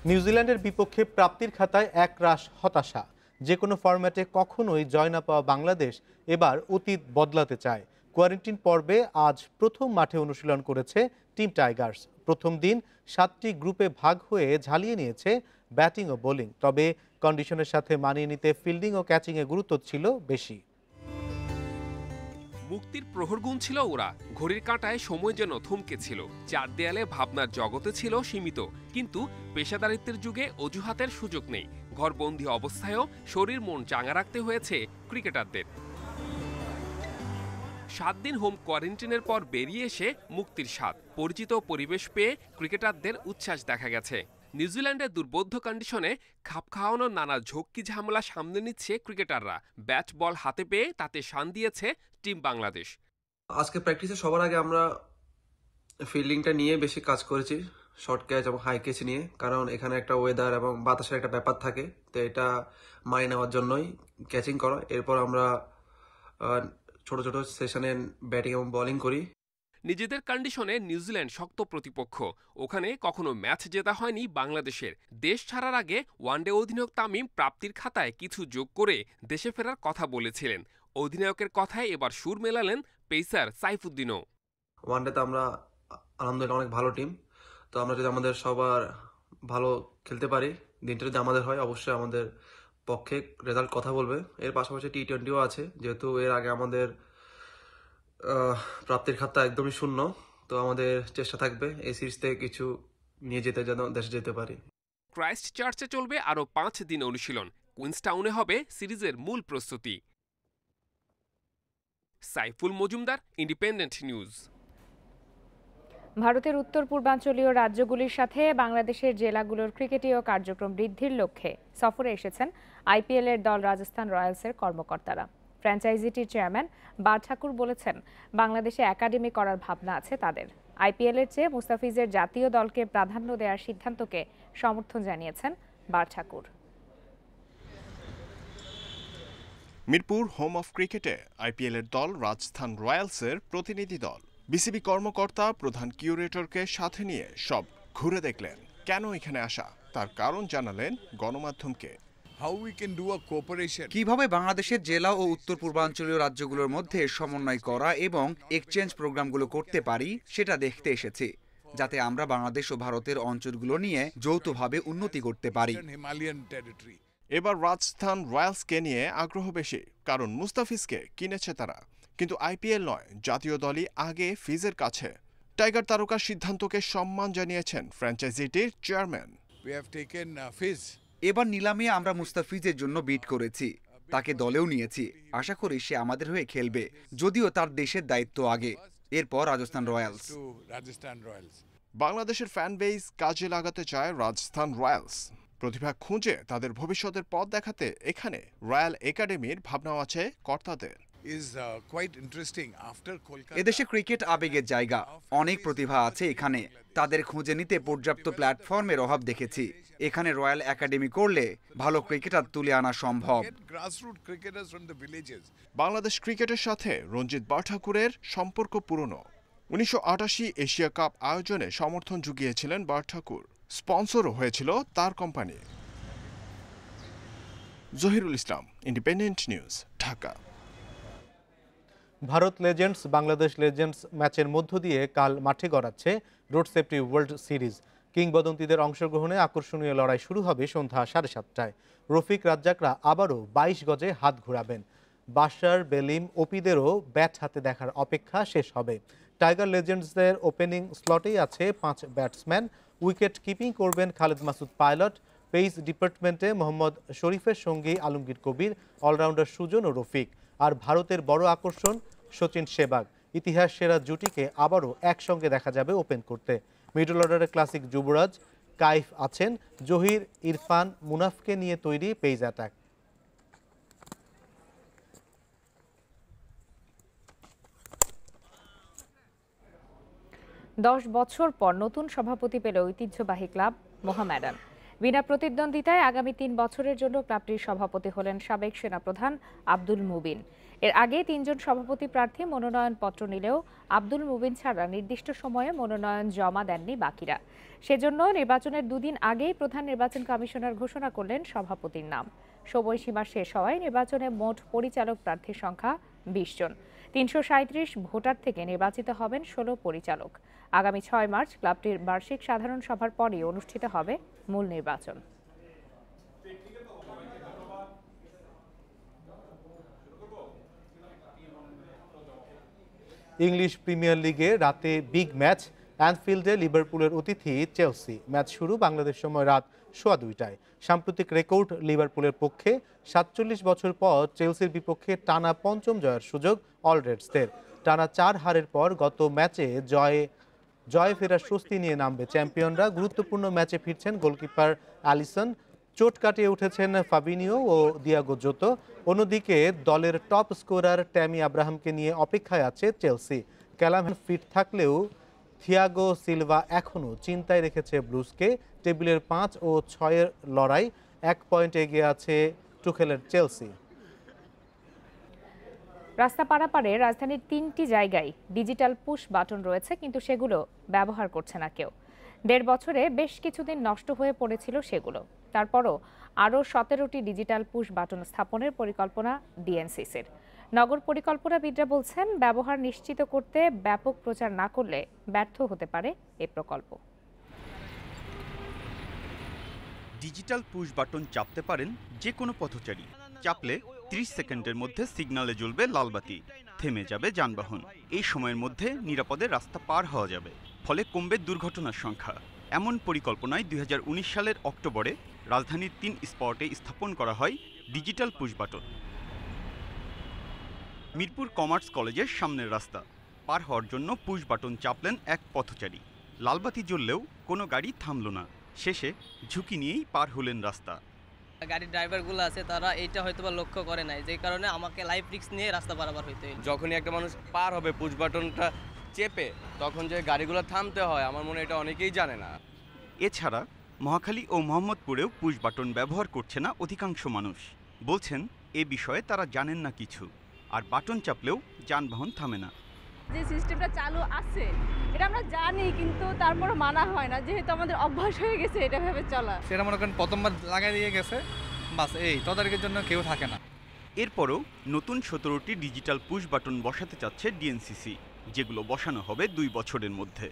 নিউজিল্যান্ডের বিপক্ষে প্রাপ্তির খাতায় একরাশ হতাশা। যে কোনো ফরম্যাটে কখনোই জয় না পাওয়া বাংলাদেশ এবার অতীত বদলাতে চায়। কোয়ারেন্টিন পর্বে আজ প্রথম মাঠে অনুশীলন করেছে টিম টাইগার্স। প্রথম দিন 7টি গ্রুপে ভাগ হয়ে ঝালিয়ে নিয়েছে ব্যাটিং ও বোলিং। তবে কন্ডিশনের সাথে মানিয়ে নিতে ফিল্ডিং ও ক্যাচিংয়ে গুরুত্ব ছিল বেশি।
মুক্তির প্রহর গুনছিল ওরা, ঘড়ির কাঁটায় সময় যেন থমকে ছিল। চার দেয়ালে ভাবনার জগতে ছিল সীমিত, কিন্তু পেশাদারিত্বের যুগে অজুহাতের সুযোগ নেই। ঘরবন্দি অবস্থায়ও শরীর মন চাঙা রাখতে হয়েছে ক্রিকেটারদের। 7 দিন হোম কোয়ারেন্টিনের পর বেরিয়ে এসে মুক্তির স্বাদ, পরিচিত পরিবেশ পেয়ে ক্রিকেটারদের উচ্ছ্বাস দেখা গেছে। নিউজিল্যান্ডের দুর্বোধ্য কন্ডিশনে খাপ খাওয়ানোর নানা ঝক্কি ঝামেলা সামনে নিচ্ছে ক্রিকেটাররা। ব্যাট বল হাতে পেয়ে তাতে শান দিয়েছে টিম বাংলাদেশ।
আজকে প্র্যাকটিসে সবার আগে আমরা ফিল্ডিংটা নিয়ে বেশি কাজ করেছি, শর্ট ক্যাচ এবং হাই ক্যাচ নিয়ে, কারণ এখানে একটা ওয়েদার এবং বাতাসের একটা ব্যাপার থাকে, তো এটা মানিয়ে নেওয়ার জন্যই ক্যাচিং করা। এরপর আমরা ছোট ছোট সেশনে ব্যাটিং এবং বোলিং করি।
নিজেদের কন্ডিশনে নিউজিল্যান্ড শক্ত প্রতিপক্ষ। ওখানে কখনো ম্যাচ জেতা হয়নি বাংলাদেশের। দেশ ছাড়ার আগে ওয়ানডে অধিনায়ক তামিম প্রাপ্তির খাতায় কিছু যোগ করে দেশে ফেরার কথা বলেছিলেন। অধিনায়কের কথায় এবার সুর মেলালেন পেসার সাইফুদ্দিনও।
ওয়ানডেতে আমরা আলহামদুলিল্লাহ অনেক ভালো টিম, তো আমরা যদি আমাদের সবার ভালো খেলতে পারি, দিনটা যদি আমাদের হয়, অবশ্যই আমাদের পক্ষে রেজাল্ট কথা বলবে। এর পাশাপাশি টি20ও আছে, যেহেতু এর আগে আমাদের প্রাপ্তির খাতা একদমই শূন্য, তো আমাদের চেষ্টা থাকবে এই সিরিজ থেকে কিছু নিয়ে যেতে, যেন দেশে যেতে পারি।
ক্রাইস্ট চার্চে চলবে আরও 5 দিন অনুশীলন। কুইন্সটাউনে হবে সিরিজের মূল প্রস্তুতি। Saiful Majumdar, independent news.
ভারতের উত্তর পূর্বাঞ্চলীয় রাজ্যগুলির সাথে বাংলাদেশের জেলাগুলোর ক্রিকেটীয় কার্যক্রম বৃদ্ধির লক্ষ্যে সফরে এসেছেন আইপিএলের দল রাজস্থান রয়্যালসের কর্মকর্তারা। ফ্র্যাঞ্চাইজিটির চেয়ারম্যান বার ঠাকুর বলেছেন, বাংলাদেশে একাডেমি করার ভাবনা আছে তাদের। আইপিএলের চেয়ে মুস্তাফিজের জাতীয় দলকে প্রাধান্য দেওয়ার সিদ্ধান্তকে সমর্থন জানিয়েছেন বার ঠাকুর।
মিরপুর হোম অফ ক্রিকেটে আইপিএলের দল রাজস্থান রয়্যালসের প্রতিনিধি দল। বিসিবি কর্মকর্তা প্রধান কিউরেটরকে সাথে নিয়ে সব ঘুরে দেখলেন। কেন এখানে আসা তার কারণ জানালেন গণমাধ্যমকে।
কিভাবে বাংলাদেশের জেলা ও উত্তর পূর্বাঞ্চলীয় রাজ্যগুলোর মধ্যে সমন্বয় করা এবং এক্সচেঞ্জ প্রোগ্রামগুলো করতে পারি সেটা দেখতে এসেছি, যাতে আমরা বাংলাদেশ ও ভারতের অঞ্চলগুলো নিয়ে যৌথভাবে উন্নতি করতে পারি।
এবার রাজস্থান রয়্যালসকে নিয়ে আগ্রহ বেশি, কারণ মুস্তাফিজকে কিনেছে তারা, কিন্তু আইপিএল নয়, জাতীয় দলই আগে ফিজের কাছে। টাইগার তারকার সিদ্ধান্তকে সম্মান জানিয়েছেন ফ্র্যাঞ্চাইজিটির চেয়ারম্যান।
এবার নিলামে আমরা মুস্তাফিজের জন্য বিড করেছি, তাকে দলেও নিয়েছি। আশা করি সে আমাদের হয়ে খেলবে, যদিও তার দেশের দায়িত্ব আগে। এরপর রাজস্থান রয়্যালস।
বাংলাদেশের ফ্যান বেস কাজে লাগাতে চায় রাজস্থান রয়্যালস। প্রতিভা খুঁজে তাদের ভবিষ্যতের পথ দেখাতে এখানে রয়্যাল একাডেমির ভাবনাও আছে কর্তাদের।
এদেশে ক্রিকেট আবেগের জায়গা, অনেক প্রতিভা আছে এখানে। তাদের খুঁজে নিতে পর্যাপ্ত প্ল্যাটফর্মের অভাব দেখেছি। এখানে রয়্যাল একাডেমি করলে ভালো ক্রিকেটার তুলে আনা সম্ভব।
বাংলাদেশ ক্রিকেটের সাথে রঞ্জিত বার-ঠাকুরের সম্পর্ক পুরনো। 1988 এশিয়া কাপ আয়োজনে সমর্থন জুগিয়েছিলেন বার-ঠাকুর। স্পন্সরও হয়েছিল তার company. Zahirul Islam, Independent news, Dhaka.
Bharat legends Bangladesh legends ম্যাচের মধ্য দিয়ে কাল মাঠে গড়াচ্ছে রোড সেফটি ওয়ার্ল্ড সিরিজ। কিংবদন্তিদের অংশগ্রহণে আকর্ষণীয় লড়াই শুরু হবে সন্ধ্যা 7:30টায়। রফিক রাজ্জাকরা আবারও 22 গজে হাত ঘোরাবেন। বাশার, বেলিম, ওপিদেরও ব্যাট হাতে দেখার অপেক্ষা শেষ হবে। টাইগার লেজেন্ডসদের ওপেনিং স্লটেই আছে 5 ব্যাটসম্যান। উইকেট কিপিং করবেন খালেদ মাসুদ পাইলট। পেস ডিপার্টমেন্টে মোহাম্মদ শরীফের সঙ্গী আলমগীর কবির, অলরাউন্ডার সুজন ও রফিক। আর ভারতের বড় আকর্ষণ সচিন সেবাগ। ইতিহাস সেরা জুটিকে আবারও একসঙ্গে দেখা যাবে ওপেন করতে। মিডল অর্ডারে ক্লাসিক যুবরাজ কাইফ আছেন। জহির, ইরফান, মুনাফকে নিয়ে তৈরি পেস অ্যাটাক।
দশ বছর পর নতুন সভাপতি পেল ঐতিহ্যবাহী ক্লাব মোহামেডান। বিনা প্রতিদ্বন্দ্বিতায় আগামী ৩ বছরের জন্য ক্লাবটির সভাপতি হলেন সাবেক সেনাপ্রধান আব্দুল মুবিন। এর আগে ৩ জন সভাপতি প্রার্থী মনোনয়নপত্র নিলেও আব্দুল মুবিন ছাড়া নির্দিষ্ট সময়ে মনোনয়ন জমা দেননি বাকিরা। সেজন্য নির্বাচনের দুদিন আগেই প্রধান নির্বাচন কমিশনার ঘোষণা করলেন সভাপতির নাম। সময়সীমা শেষ হওয়ায় নির্বাচনে মোট পরিচালক প্রার্থীর সংখ্যা ২০ জন। ৩৩৭ ভোটার থেকে নির্বাচিত হবেন ১৬ পরিচালক। আগামী ৬ মার্চ ক্লাবটির বার্ষিক সাধারণ সভার পরই অনুষ্ঠিত হবে মূল নির্বাচন।
ইংলিশ প্রিমিয়ার লিগে রাতে বিগ ম্যাচ অ্যানফিল্ডে লিভারপুলের অতিথি চেলসি। ম্যাচ শুরু বাংলাদেশ সময় রাত 2:15টায়। সাম্প্রতিক রেকর্ড লিভারপুলের পক্ষে ৪৭ বছর পর চেলসির বিপক্ষে টানা ৫ম জয়ের সুযোগ অল রেডসদের। টানা ৪ হারের পর গত ম্যাচে জয়ে ফেরার স্বস্তি নিয়ে নামবে চ্যাম্পিয়নরা। গুরুত্বপূর্ণ ম্যাচে ফিরছেন গোলকিপার অ্যালিসন, চোট কাটিয়ে উঠেছেন ফাবিনিও ও দিয়াগো জোতো। অন্যদিকে দলের টপ স্কোরার ট্যামি আব্রাহামকে নিয়ে অপেক্ষায় আছে চেলসি। ক্যালাম ফিট থাকলেও থিয়াগো সিলভা এখনও চিন্তায় রেখেছে ব্লুজকে। টেবিলের 5 ও 6-এর লড়াই, 1 পয়েন্ট এগিয়ে আছে টুখেলের চেলসি।
রাস্তা পারাপারে রাজধানীর 3টি জায়গায় ডিজিটাল পুশ বাটন রয়েছে, কিন্তু সেগুলো ব্যবহার করছে না কেউ। 1.5 বছরে বেশ কিছুদিন নষ্ট হয়ে পড়েছিল সেগুলো। তারপরও আরও 17টি ডিজিটাল পুশ বাটন স্থাপনের পরিকল্পনা ডিএনসিসির। নগর পরিকল্পনাবিদরা বলছেন, ব্যবহার নিশ্চিত করতে ব্যাপক প্রচার না করলে ব্যর্থ হতে পারে এ প্রকল্প।
ডিজিটাল পুশ বাটন চাপতে পারেন যে কোনো পথচারী। চাপলে 30 সেকেন্ডের মধ্যে সিগন্যালে জ্বলবে লাল বাতি, থেমে যাবে যানবাহন। এই সময়ের মধ্যে নিরাপদে রাস্তা পার হওয়া যাবে, ফলে কমবে দুর্ঘটনার সংখ্যা। এমন পরিকল্পনায় 2019 সালের অক্টোবরে রাজধানীর 3 স্পটে স্থাপন করা হয় digital push button. Mirpur commerce কলেজের সামনের রাস্তা পার হওয়ার জন্য পুশ বাটন চাপলেন এক পথচারী। লালবাতি জ্বললেও কোনো গাড়ি থামল না। শেষে ঝুঁকি নিয়েই পার হলেন রাস্তা।
গাড়ির ড্রাইভারগুলো আছে তারা এইটা হয়তো বা লক্ষ্য করে নাই, যে কারণে আমাকে লাইফ রিস্ক নিয়ে রাস্তা পারাপার হইতে হয়।
যখনই একটা মানুষ পার হবে পুশ বাটনটা চেপে, তখন যে গাড়িগুলো থামতে হয়, আমার মনে হয় এটা অনেকেই জানে না।
এছাড়া মহাখালী ও মোহাম্মদপুরেও পুশ বাটন ব্যবহার করছে না অধিকাংশ মানুষ। বলছেন এ বিষয়ে তারা জানেন না কিছু, আর বাটন চাপলেও যানবাহন থামে না।
যে সিস্টেমটা চালু আছে এটা আমরা জানি, কিন্তু তারপরও মানা হয় না, যেহেতু আমাদের অভ্যাস হয়ে গেছে এটা ভেবে চলা।
সেটা মনে করেন প্রথমবার লাগাই দিয়ে গেছে, বাস এই তদারকির জন্য কেউ থাকে না।
এরপরও নতুন 17টি ডিজিটাল পুশ বাটন বসাতে চাচ্ছে ডিএনসিসি, যেগুলো বসানো হবে 2 বছরের মধ্যে।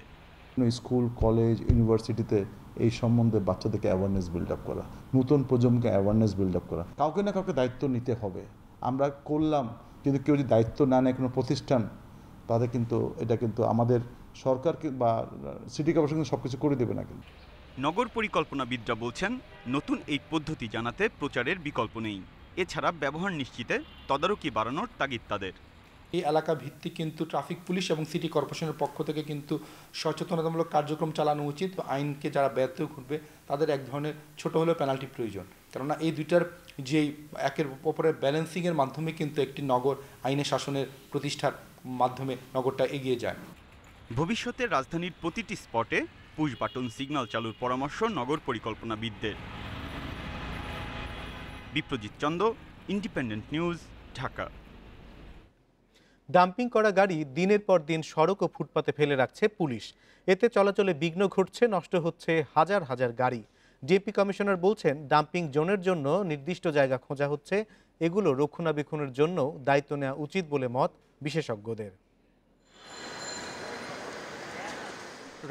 স্কুল, কলেজ, ইউনিভার্সিটিতে এই সম্বন্ধে বাচ্চাদেরকে অ্যাওয়ারনেস বিল্ড আপ করা, নতুন প্রজন্মকে অ্যাওয়ারনেস বিল্ড আপ করা। কাউকে না কাউকে দায়িত্ব নিতে হবে। আমরা করলাম, কিন্তু কেউ যদি দায়িত্ব না নেয় কোনো প্রতিষ্ঠান, তাদের কিন্তু এটা কিন্তু আমাদের সরকার বা সিটি কর্পোরেশন সব কিছু করে দেবে না। কিন্তু
নগর পরিকল্পনাবিদরা বলছেন, নতুন এই পদ্ধতি জানাতে প্রচারের বিকল্প নেই। এছাড়া ব্যবহার নিশ্চিতে তদারকি বাড়ানোর তাগিদ তাদের।
এই এলাকা ভিত্তিক কিন্তু ট্রাফিক পুলিশ এবং সিটি কর্পোরেশনের পক্ষ থেকে কিন্তু সচেতনতামূলক কার্যক্রম চালানো উচিত। আইনকে যারা ব্যর্থ করবে তাদের এক ধরনের ছোট হলেও পেনাল্টি প্রয়োজন, কেননা এই দুইটার যেই একের অপরের ব্যালেন্সিংয়ের মাধ্যমে কিন্তু একটি নগর আইনের শাসনের প্রতিষ্ঠার মাধ্যমে নগরটা এগিয়ে যায়।
ভবিষ্যতে রাজধানীর প্রতিটি স্পটে পুশ বাটন সিগন্যাল চালুর পরামর্শ নগর পরিকল্পনাবিদদের। Biprajit Chanda, Independent news, Dhaka.
Dumping করা গাড়ি দিনের পর দিন সড়ক ও ফুটপাতে ফেলে রাখছে পুলিশ। এতে চলাচলে বিঘ্ন ঘটছে, নষ্ট হচ্ছে হাজার হাজার গাড়ি। ডিএমপি কমিশনার বলছেন, ডাম্পিং জোনের জন্য নির্দিষ্ট জায়গা খোঁজা হচ্ছে। এগুলো রক্ষণাবেক্ষণের জন্য দায়িত্ব নেওয়া উচিত বলে মত বিশেষজ্ঞদের।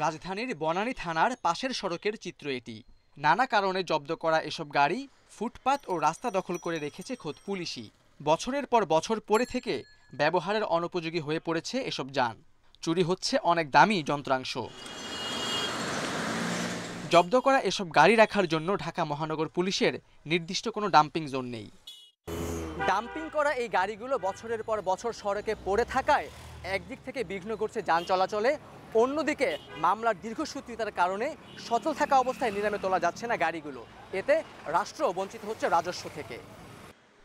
রাজধানীর বনানী থানার পাশের সড়কের চিত্র এটি। নানা কারণে জব্দ করা এসব গাড়ি ফুটপাত ও রাস্তা দখল করে রেখেছে খোদ পুলিশই। বছরের পর বছর পরে থেকে ব্যবহারের অনুপযোগী হয়ে পড়েছে এসব যান। চুরি হচ্ছে অনেক দামি যন্ত্রাংশ। জব্দ করা এসব গাড়ি রাখার জন্য ঢাকা মহানগর পুলিশের নির্দিষ্ট কোনো ডাম্পিং জোন নেই। ডাম্পিং করা এই গাড়িগুলো বছরের পর বছর সড়কে পড়ে থাকায় একদিক থেকে বিঘ্ন করছে যান চলাচলে, অন্যদিকে মামলার দীর্ঘসূত্রিতার কারণে সচল থাকা অবস্থায় নিলামে তোলা যাচ্ছে না গাড়িগুলো। এতে রাষ্ট্র বঞ্চিত হচ্ছে রাজস্ব থেকে।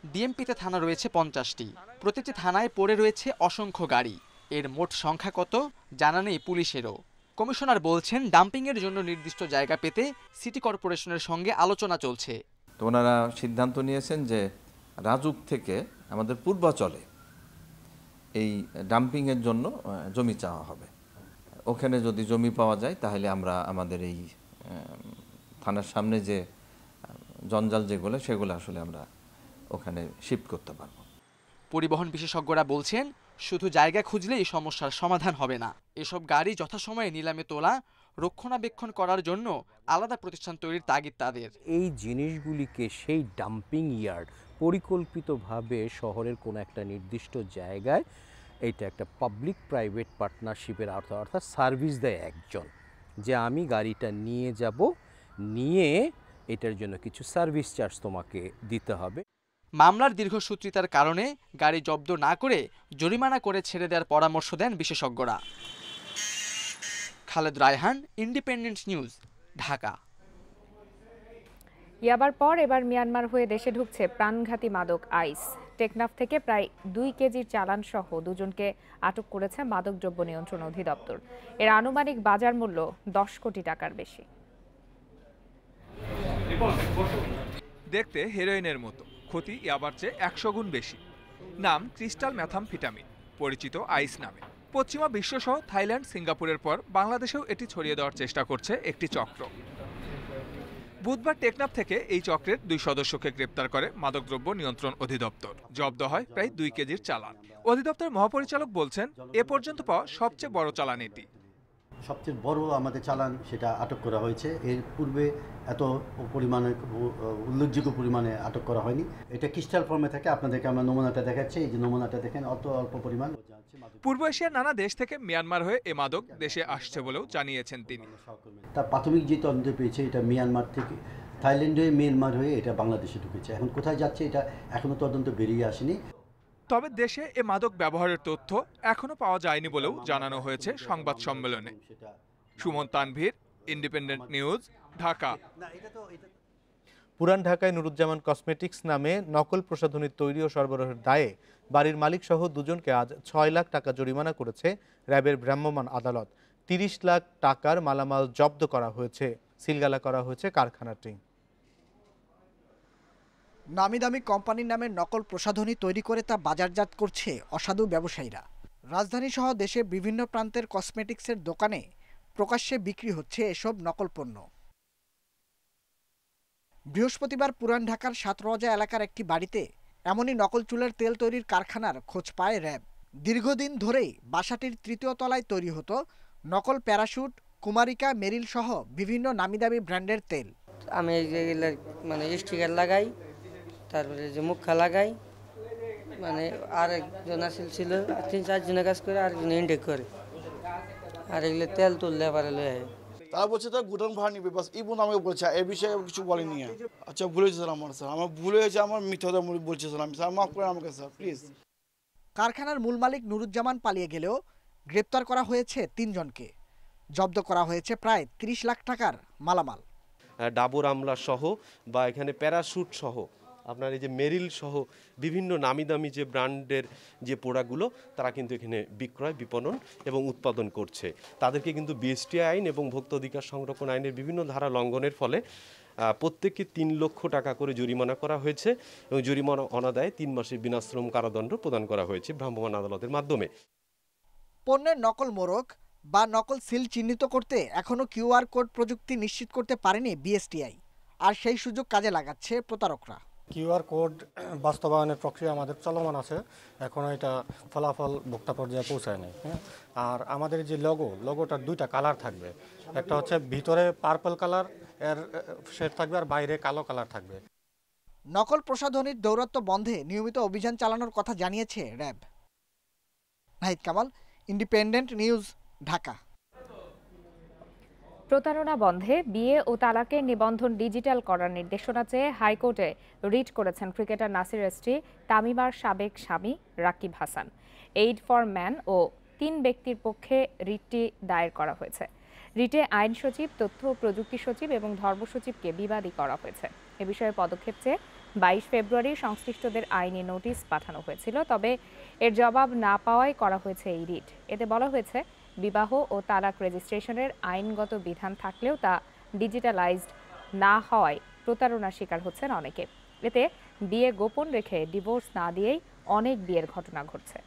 ডিএমপিতে থানা রয়েছে 50টি, প্রতিটি থানায় পড়ে রয়েছে অসংখ্য গাড়ি। এর মোট সংখ্যা কত জানা নেই পুলিশেরও। কমিশনার বলছেন ডাম্পিংয়ের জন্য নির্দিষ্ট জায়গা পেতে সিটি কর্পোরেশনের সঙ্গে আলোচনা চলছে।
তো ওনারা সিদ্ধান্ত নিয়েছেন যে রাজুক থেকে আমাদের পূর্বাচলে এই ডাম্পিংয়ের জন্য জমি চাওয়া হবে। ওখানে যদি জমি পাওয়া যায় তাহলে আমরা আমাদের এই থানার সামনে যে জঞ্জাল সেগুলো আসলে আমরা ওখানে শিফট করতে পারবো।
পরিবহন বিশেষজ্ঞরা বলছেন শুধু জায়গা খুঁজলেই সমস্যার সমাধান হবে না। এসব গাড়ি যথাসময়ে নিলামে তোলা, রক্ষণাবেক্ষণ করার জন্য আলাদা প্রতিষ্ঠান তৈরির তাগিদ তাদের।
এই জিনিসগুলিকে সেই ডাম্পিং ইয়ার্ড পরিকল্পিতভাবে শহরের কোনো একটা নির্দিষ্ট জায়গায়, এটা একটা পাবলিক প্রাইভেট পার্টনারশিপের অর্থাৎ সার্ভিস দেয় একজন, যে আমি গাড়িটা নিয়ে যাব, নিয়ে এটার জন্য কিছু সার্ভিস চার্জ তোমাকে দিতে হবে।
মামলার দীর্ঘসূত্রিতার কারণে গাড়ি জব্দ না করে জরিমানা করে ছেড়ে দেওয়ার পরামর্শ দেন বিশেষজ্ঞরা। Khaled Raihan, Independent news, Dhaka.
ইয়াবার পর এবার মিয়ানমার হয়ে দেশে ঢুকছে প্রাণঘাতী মাদক আইস। টেকনাফ থেকে প্রায় 2 কেজির চালান সহ দুজনকে আটক করেছে মাদকদ্রব্য নিয়ন্ত্রণ অধিদপ্তর। এর আনুমানিক বাজার মূল্য 10 কোটি টাকার বেশি।
দেখতে হেরোইনের মতো, ক্ষতি ইয়াবার চেয়ে 100 গুণ বেশি। নাম ক্রিস্টাল ম্যাথামফেটামিন, পরিচিত আইস নামে। পশ্চিমা বিশ্বসহ থাইল্যান্ড, সিঙ্গাপুরের পর বাংলাদেশেও এটি ছড়িয়ে দেওয়ার চেষ্টা করছে একটি চক্র। বুধবার টেকনাফ থেকে এই চক্রের 2 সদস্যকে গ্রেপ্তার করে মাদকদ্রব্য নিয়ন্ত্রণ অধিদপ্তর। জব্দ হয় প্রায় 2 কেজির চালান। অধিদপ্তর মহাপরিচালক বলছেন, এ পর্যন্ত পাওয়া সবচেয়ে বড় চালান এটি।
সবচেয়ে বড় আমাদের চালান সেটা আটক করা হয়েছে। এর পূর্বে এত পরিমাণে, উল্লেখযোগ্য পরিমাণে আটক করা হয়নি। এটা ক্রিস্টাল ফর্মে থাকে। আপনাদেরকে আমরা নমুনাটা দেখাচ্ছি, এই যে নমুনাটা দেখেন, অল্প পরিমাণ।
পূর্ব এশিয়ার নানা দেশ থেকে মিয়ানমার হয়ে এ মাদক দেশে আসছে বলেও জানিয়েছেন তিনি।
তার প্রাথমিক যে তদন্ত পেয়েছে, এটা মিয়ানমার থেকে থাইল্যান্ড হয়ে মিয়ানমার হয়ে এটা বাংলাদেশে ঢুকেছে। এখন কোথায় যাচ্ছে এটা এখনো তদন্ত বেরিয়ে আসেনি।
তবে দেশে এ মাদক ব্যবহারের তথ্য এখনো পাওয়া যায়নি বলেও জানানো হয়েছে সংবাদ সম্মেলনে। Suman Tanvir, independent news, Dhaka.
পুরান ঢাকায় নুরুজ্জামান কসমেটিক্স নামে নকল প্রসাধনী তৈরি ও সরবরাহের দায়ে বাড়ির মালিক সহ দুজনকে আজ 6 লাখ টাকা জরিমানা করেছে র্যাবের ভ্রাম্যমাণ আদালত। 30 লাখ টাকার মালামাল জব্দ করা হয়েছে, সিলগালা করা হয়েছে কারখানাটি।
নামি দামি কোম্পানির নামে নকল প্রসাধনী তৈরি করে তা বাজারজাত করছে অসাধু ব্যবসায়ীরা। রাজধানী সহ দেশের বিভিন্ন প্রান্তের কসমেটিক্সের দোকানে প্রকাশ্যে বিক্রি হচ্ছে এসব নকল পণ্য। বৃহস্পতিবার পুরান ঢাকার 7 রোজা এলাকার একটি বাড়িতে এমনই নকল চুলের তেল তৈরির কারখানার খোঁজ পায় র্যাব। দীর্ঘদিন ধরেই বাসাটির 3য় তলায় তৈরি হতো নকল প্যারাশুট, কুমারিকা, মেরিল সহ বিভিন্ন নামিদামি ব্র্যান্ডের তেল।
আমি মানে স্টিকার লাগাই, তারপরে যে মুখা লাগাই, মানে আরেকজন ছিল 3-4 জনের কাজ করে, আরেকজন ইনটেক করে, আর এগুলো তেল তুললে পারে লয়ে।
তারা বলছে তার গুদাম ভাড়া নিবে, বাস ইবন আমাকে বলছে, এ বিষয়ে কিছু বলেনি। আচ্ছা ভুল হয়েছে স্যার, আমার ভুল হয়েছে, আমার মিথ্যা বলছে স্যার, আমি স্যার মাফ করে আমাকে স্যার প্লিজ।
কারখানার মূল মালিক নুরুজ্জামান পালিয়ে গেলেও গ্রেপ্তার করা হয়েছে 3 জনকে। জব্দ করা হয়েছে প্রায় 30 লাখ টাকার মালামাল।
ডাবর আমলা সহ বা এখানে প্যারাশুট সহ, আপনার এই যে মেরিল সহ বিভিন্ন নামি দামি যে ব্র্যান্ডের যে প্রোডাক্টগুলো তারা কিন্তু এখানে বিক্রয়, বিপণন এবং উৎপাদন করছে। তাদেরকে কিন্তু বিএসটি আইন এবং ভোক্তা অধিকার সংরক্ষণ আইনের বিভিন্ন ধারা লঙ্ঘনের ফলে প্রত্যেককে 3 লক্ষ টাকা করে জরিমানা করা হয়েছে এবং জরিমানা অনাদায়ে 3 মাসের বিনাশ্রম কারাদণ্ড প্রদান করা হয়েছে ভ্রাম্যমাণ আদালতের মাধ্যমে।
পণ্যের নকল মোড়ক বা নকল সিল চিহ্নিত করতে এখনও কিউআর কোড প্রযুক্তি নিশ্চিত করতে পারেনি বিএসটিআই, আর সেই সুযোগ কাজে লাগাচ্ছে প্রতারকরা।
কিউআর কোড বাস্তবায়নের প্রক্রিয়া আমাদের চলমান আছে, এখনও এটা ফলাফল ভোক্তা পর্যায়ে পৌঁছায় নাই। আর আমাদের যে লোগোটার 2টা কালার থাকবে, একটা হচ্ছে ভিতরে পার্পল কালার এর শেড থাকবে আর বাইরে কালো কালার থাকবে।
নকল প্রসাধনীর দৌরাত্ম্য বন্ধে নিয়মিত অভিযান চালানোর কথা জানিয়েছে RAB. Nahid Kamal, independent news, Dhaka.
প্রতারণা বন্ধে বিয়ে ও তালাকের নিবন্ধন ডিজিটাল করার নির্দেশনা চেয়ে হাইকোর্টে রিট করেছেন ক্রিকেটার নাসিরের স্ত্রী তামিমার সাবেক স্বামী Rakib Hasan. Aid for man ও 3 ব্যক্তির পক্ষে রিটটি দায়ের করা হয়েছে। রিটে আইন সচিব, তথ্য ও প্রযুক্তি সচিব এবং ধর্ম সচিবকে বিবাদী করা হয়েছে। এ বিষয়ে পদক্ষেপ চেয়ে 22 ফেব্রুয়ারি সংশ্লিষ্টদের আইনি নোটিশ পাঠানো হয়েছিল, তবে এর জবাব না পাওয়ায় করা হয়েছে এই রিট। এতে বলা হয়েছে, বিবাহ ও তালাক রেজিস্ট্রেশনের আইনগত বিধান থাকলেও তা ডিজিটালাইজড না হওয়ায় প্রতারণার শিকার হচ্ছেন অনেকে। এতে বিয়ে গোপন রেখে ডিভোর্স না দিয়েই অনেক বিয়ের ঘটনা ঘটছে।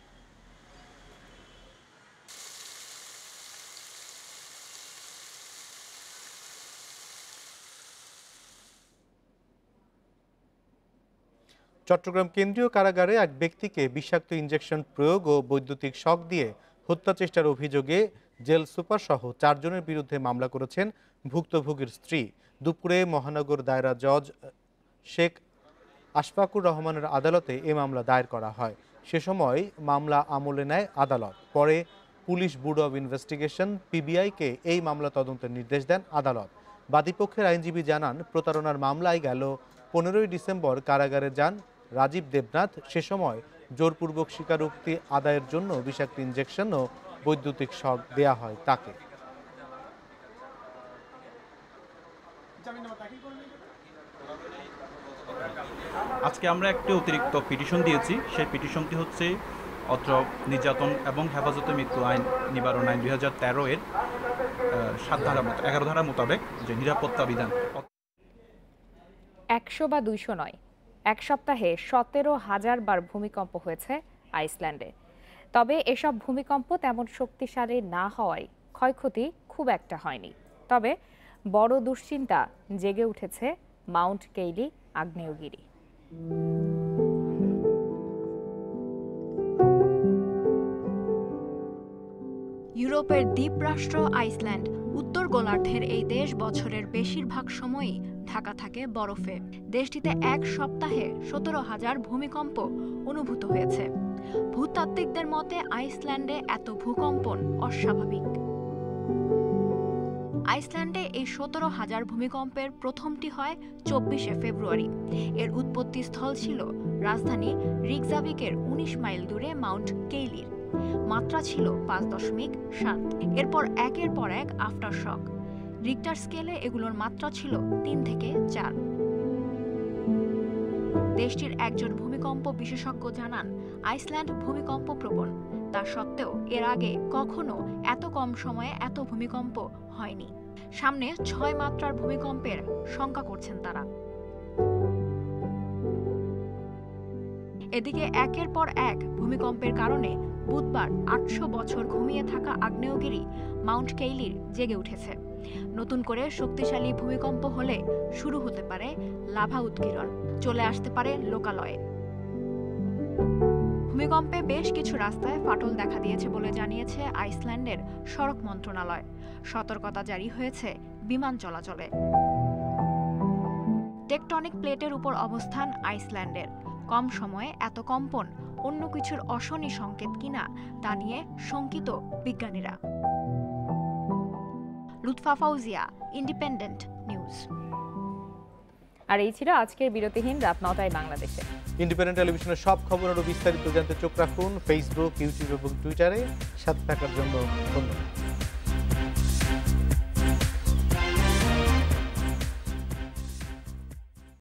চট্টগ্রাম কেন্দ্রীয় কারাগারে এক ব্যক্তিকে বিষাক্ত ইনজেকশন প্রয়োগ ও বৈদ্যুতিক শক দিয়ে হত্যা চেষ্টার অভিযোগে জেল সুপার সহ 4 জনের বিরুদ্ধে মামলা করেছেন ভুক্তভোগীর স্ত্রী। দুপুরে মহানগর দায়রা জজ শেখ আশফাকুর রহমানের আদালতে এ মামলা দায়ের করা হয়। সে সময় মামলা আমলে নেয় আদালত। পরে পুলিশ ব্যুরো অব ইনভেস্টিগেশন পিবিআইকে এই মামলা তদন্তের নির্দেশ দেন আদালত। বাদীপক্ষের আইনজীবী জানান, প্রতারণার মামলায় গেল 15ই ডিসেম্বর কারাগারে যান রাজীব দেবনাথ। সে সময় জোরপূর্বক স্বীকারোক্তি আদায়ের জন্য বিষাক্ত ইনজেকশন ও বৈদ্যুতিক শক দেয়া হয় তাকে।
আজকে আমরা একটি অতিরিক্ত পিটিশন দিয়েছি। সেই পিটিশনটি হচ্ছে অত্র নির্যাতন এবং হেফাজতে মৃত্যু আইন নিবারণ আইন 2013 এর 11 ধারা মোতাবেক যে নিরাপত্তা বিধান।
100 বা 200 নয়, এক সপ্তাহে 17,000 বার ভূমিকম্প হয়েছে আইসল্যান্ডে। তবে এসব ভূমিকম্প তেমন শক্তিশালী না হওয়ায় ক্ষয়ক্ষতি খুব একটা হয়নি। তবে বড় দুশ্চিন্তা জেগে উঠেছে মাউন্ট কেইলি আগ্নেয়গিরি।
ইউরোপের দ্বীপরাষ্ট্র আইসল্যান্ড। উত্তর গোলার্ধের এই দেশ বছরের বেশিরভাগ সময়ই ঢাকা থাকে বরফে। দেশটিতে এক সপ্তাহে 17,000 ভূমিকম্প অনুভূত হয়েছে। ভূতাত্ত্বিকদের মতে আইসল্যান্ডে এত ভূকম্পন অস্বাভাবিক। আইসল্যান্ডে এই 17,000 ভূমিকম্পের প্রথমটি হয় 24শে ফেব্রুয়ারি। এর উৎপত্তিস্থল ছিল রাজধানী রিকজাভিকের 19 মাইল দূরে মাউন্ট কেইলির। মাত্রা ছিল 5.7। এরপর একের পর এক আফটার শক। রিক্টার স্কেলে এগুলোর মাত্রা ছিল 3 থেকে 4। দেশটির একজন ভূমিকম্প বিশেষজ্ঞ জানান, আইসল্যান্ড ভূমিকম্প প্রবণ। তা সত্ত্বেও এর আগে কখনো এত কম সময়ে এত ভূমিকম্প হয়নি। সামনে 6 মাত্রার ভূমিকম্পের শঙ্কা করছেন তারা। এদিকে একের পর এক ভূমিকম্পের কারণে বুধবার 800 বছর ঘুমিয়ে থাকা আগ্নেয়গিরি মাউন্ট কেইলির জেগে উঠেছে। নতুন করে শক্তিশালী ভূমিকম্প হলে শুরু হতে পারে লাভা উৎকীর্ণ, চলে আসতে পারে লোকালয়ে। ভূমিকম্পে বেশ কিছু রাস্তায় ফাটল দেখা দিয়েছে বলে জানিয়েছে আইসল্যান্ডের সড়ক মন্ত্রণালয়। সতর্কতা জারি হয়েছে বিমান চলাচলে। টেকটনিক প্লেটের উপর অবস্থান আইসল্যান্ডের। কম সময়ে এত কম্পন অন্য কিছুর অশনি সংকেত কিনা তা নিয়ে শঙ্কিত বিজ্ঞানীরা। Lutfa Fauzia, Independent News.
আর এই ছিল আজকের বিরতিহীন রাত 9টায় বাংলাদেশে।
ইন্ডিপেন্ডেন্ট টেলিভিশনের সব খবর আরও বিস্তারিত জানতে চোখ রাখুন ফেসবুক, ইউটিউব এবং টুইটারে। সাথে থাকার জন্য ধন্যবাদ।